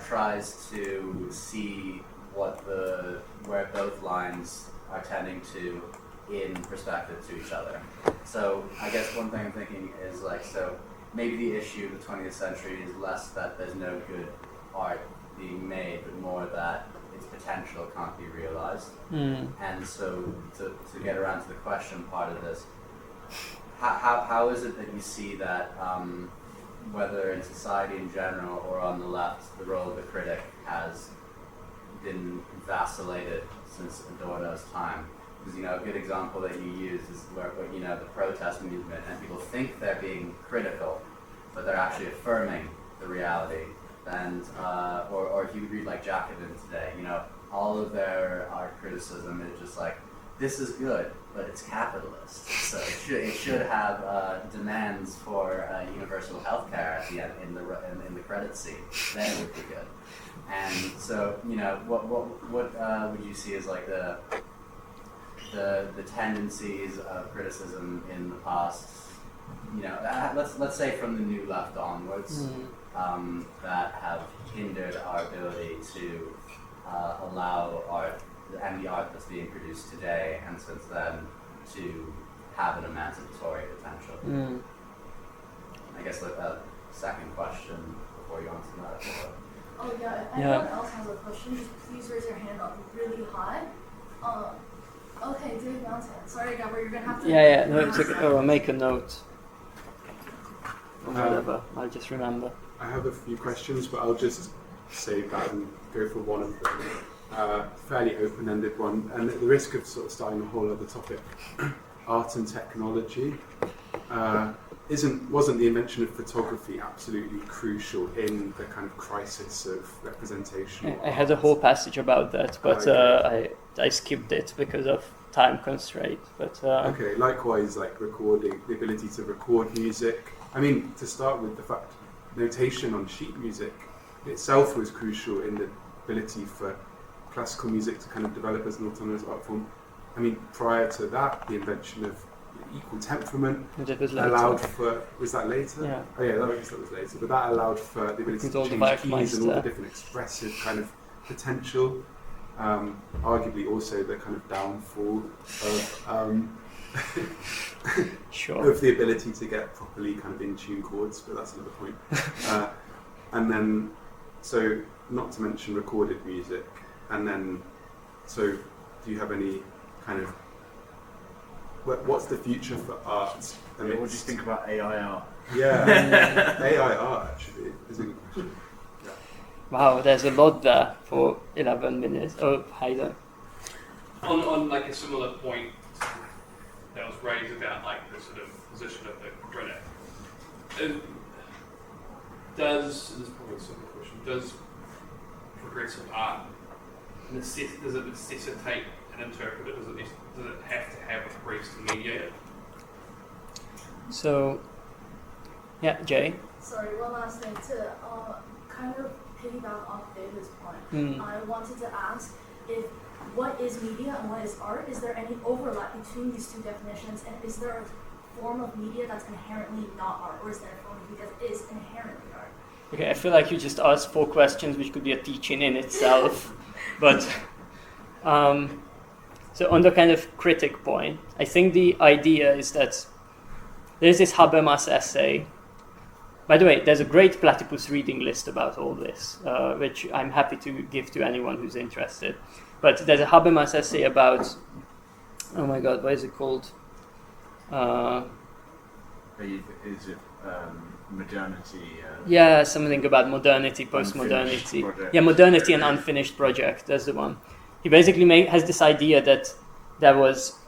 tries to see where both lines are tending to in perspective to each other. So I guess one thing I'm thinking is like, so maybe the issue of the 20th century is less that there's no good art being made, but more that its potential can't be realized. And so to get around to the question part of this, how is it that you see that whether in society in general or on the left, the role of the critic has been vacillated since Adorno's time? Because, you know, a good example that you use is where you know, the protest movement, and people think they're being critical, but they're actually affirming the reality. And or if you would read like Jacobin today, you know, all of their art criticism is just like, this is good, but it's capitalist. So it should have demands for universal healthcare at the end in the credit scene. Then it would be good. And so, you know, what would you see as like the tendencies of criticism in the past, let's say from the New Left onwards, that have hindered our ability to allow art and the art that's being produced today and since then to have an emancipatory potential. I guess a second question before you answer that. Oh yeah, if anyone else has a question, just please raise your hand up really high. Okay, Dave Mountain. Sorry, Gabor, you're gonna have to... No, it's okay. I'll make a note. Or whatever, I'll just remember. I have a few questions, but I'll just save that and go for one of them. Fairly open-ended one, and at the risk of sort of starting a whole other topic, art and technology. Wasn't the invention of photography absolutely crucial in the kind of crisis of representation? I had a whole passage about that, but I skipped it because of time constraint. But okay, likewise, like recording, the ability to record music. I mean, to start with, the fact notation on sheet music itself was crucial in the ability for classical music to kind of develop as an autonomous art form. I mean, prior to that, the invention of equal temperament allowed for... Was that later? Yeah. Oh yeah, I guess that was later. But that allowed for the ability to change keys and all the different expressive kind of potential. Arguably also the kind of downfall of of the ability to get properly kind of in tune chords, but that's another point. And then, so not to mention recorded music, and then, so do you have any kind of, what's the future for art? What do you think about AI art? Yeah, AI art actually is a good question. Yeah. Wow, there's a lot there for 11 minutes. Oh, Hegel. On like a similar point that was raised about like the sort of position of the critic. This is probably a simple question. Does progressive art does it necessitate an interpreter? Does it have to have a priest to mediate it? So, yeah, Jay. Sorry, one last thing to kind of piggyback off David's point. I wanted to ask if what is media and what is art? Is there any overlap between these two definitions, and is there a form of media that's inherently not art, or is there a form of media that is inherently art? Okay, I feel like you just asked 4 questions, which could be a teaching in itself. But so on the kind of critic point, I think the idea is that there's this Habermas essay. By the way, there's a great Platypus reading list about all this, which I'm happy to give to anyone who's interested. But there's a Habermas essay about, oh my god, what is it called? Is it modernity? Yeah, something about modernity, postmodernity. Yeah, modernity and unfinished project. That's the one. He basically has this idea that there was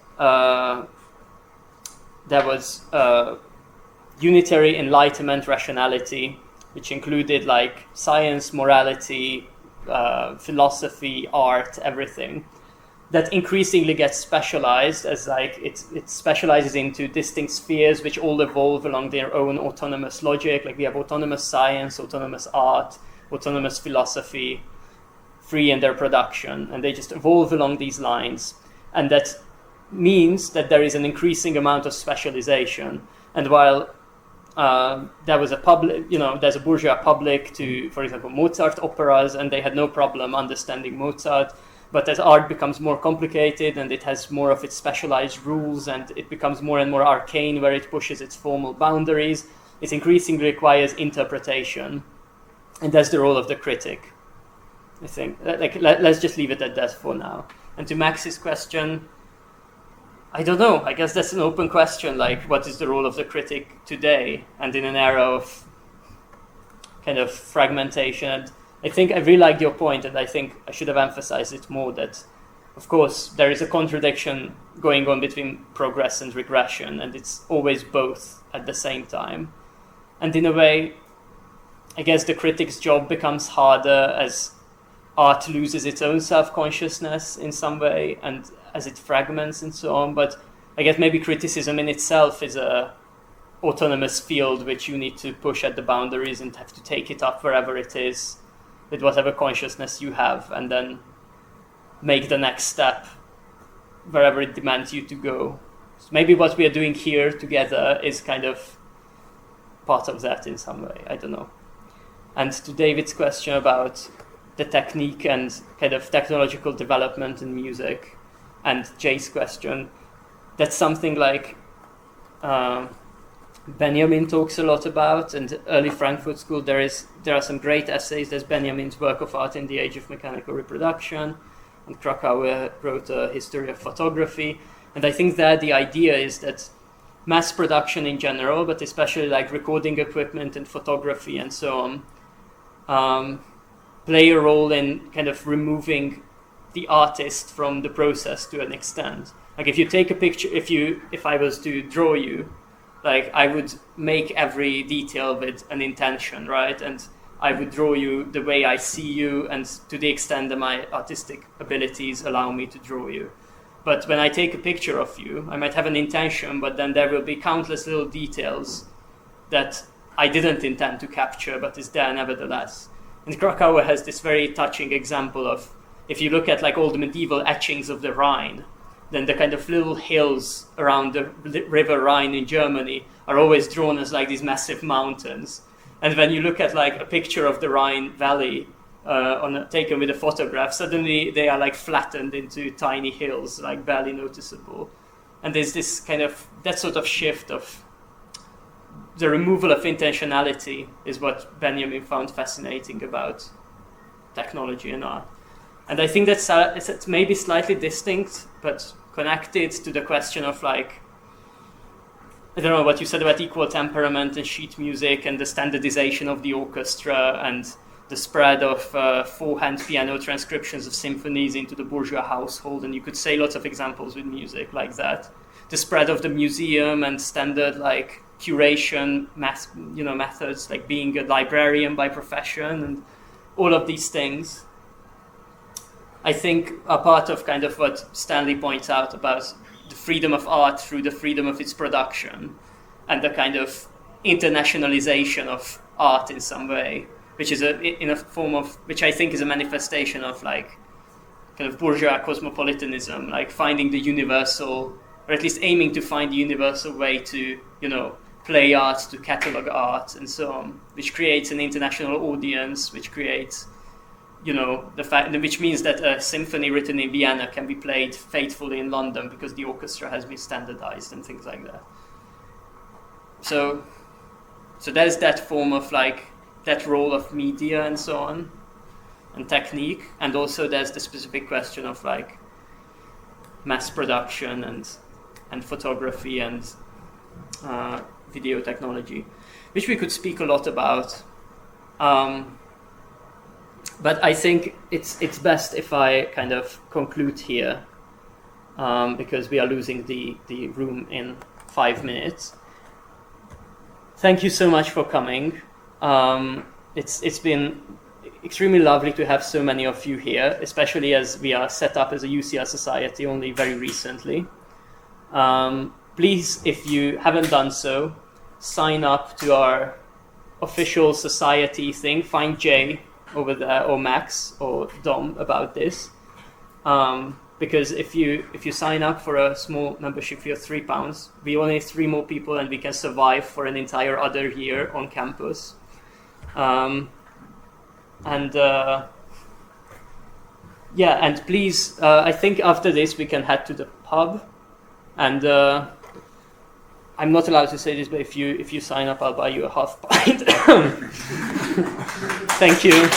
unitary enlightenment rationality, which included like science, morality, philosophy, art, everything, that increasingly gets specialized as like it specializes into distinct spheres which all evolve along their own autonomous logic. Like we have autonomous science, autonomous art, autonomous philosophy, free in their production, and they just evolve along these lines. And that means that there is an increasing amount of specialization. And while there was a public, there's a bourgeois public to, for example, Mozart operas, and they had no problem understanding Mozart. But as art becomes more complicated and it has more of its specialized rules and it becomes more and more arcane where it pushes its formal boundaries, it increasingly requires interpretation. And that's the role of the critic, I think. Let's just leave it at that for now. And to Max's question, I don't know. I guess that's an open question, like what is the role of the critic today and in an era of kind of fragmentation. And I think I really liked your point, and I think I should have emphasized it more that, of course, there is a contradiction going on between progress and regression, and it's always both at the same time. And in a way, I guess the critic's job becomes harder as art loses its own self-consciousness in some way, and as it fragments and so on. But I guess maybe criticism in itself is a autonomous field which you need to push at the boundaries and have to take it up wherever it is, with whatever consciousness you have, and then make the next step wherever it demands you to go. So maybe what we are doing here together is kind of part of that in some way, I don't know. And to David's question about the technique and kind of technological development in music, and Jay's question, that's something like Benjamin talks a lot about, and early Frankfurt School, there are some great essays. There's Benjamin's work of art in the age of mechanical reproduction, and Krakauer wrote a history of photography. And I think that the idea is that mass production in general, but especially like recording equipment and photography and so on, play a role in kind of removing the artist from the process to an extent. Like if you take a picture, if I was to draw you, like I would make every detail with an intention, right? And I would draw you the way I see you, and to the extent that my artistic abilities allow me to draw you. But when I take a picture of you, I might have an intention, but then there will be countless little details that I didn't intend to capture, but is there nevertheless. And Krakauer has this very touching example of, if you look at like all the medieval etchings of the Rhine, then the kind of little hills around the river Rhine in Germany are always drawn as like these massive mountains. And when you look at like a picture of the Rhine Valley taken with a photograph, suddenly they are like flattened into tiny hills, like barely noticeable. And there's this kind of, that sort of shift of the removal of intentionality is what Benjamin found fascinating about technology and art. And I think it's maybe slightly distinct, but connected to the question of like, I don't know what you said about equal temperament and sheet music and the standardization of the orchestra and the spread of four-hand piano transcriptions of symphonies into the bourgeois household. And you could say lots of examples with music like that. The spread of the museum and standard like curation methods, like being a librarian by profession and all of these things, I think are part of kind of what Stanley points out about the freedom of art through the freedom of its production and the kind of internationalization of art in some way, which is in a form of, which I think is a manifestation of like kind of bourgeois cosmopolitanism, like finding the universal, or at least aiming to find the universal way to, play art, to catalog art and so on, which creates an international audience, which creates the fact, which means that a symphony written in Vienna can be played faithfully in London because the orchestra has been standardized and things like that. So there's that form of like that role of media and so on, and technique, and also there's the specific question of like mass production and photography and video technology, which we could speak a lot about. But I think it's best if I kind of conclude here, because we are losing the room in 5 minutes. Thank you so much for coming. It's been extremely lovely to have so many of you here, especially as we are set up as a UCR society only very recently. Please, if you haven't done so, sign up to our official society thing. Find Jay over there, or Max, or Dom about this, because if you sign up for a small membership fee of £3, we only need 3 more people and we can survive for an entire other year on campus. And please, I think after this we can head to the pub, and I'm not allowed to say this, but if you sign up, I'll buy you a half pint. Thank you.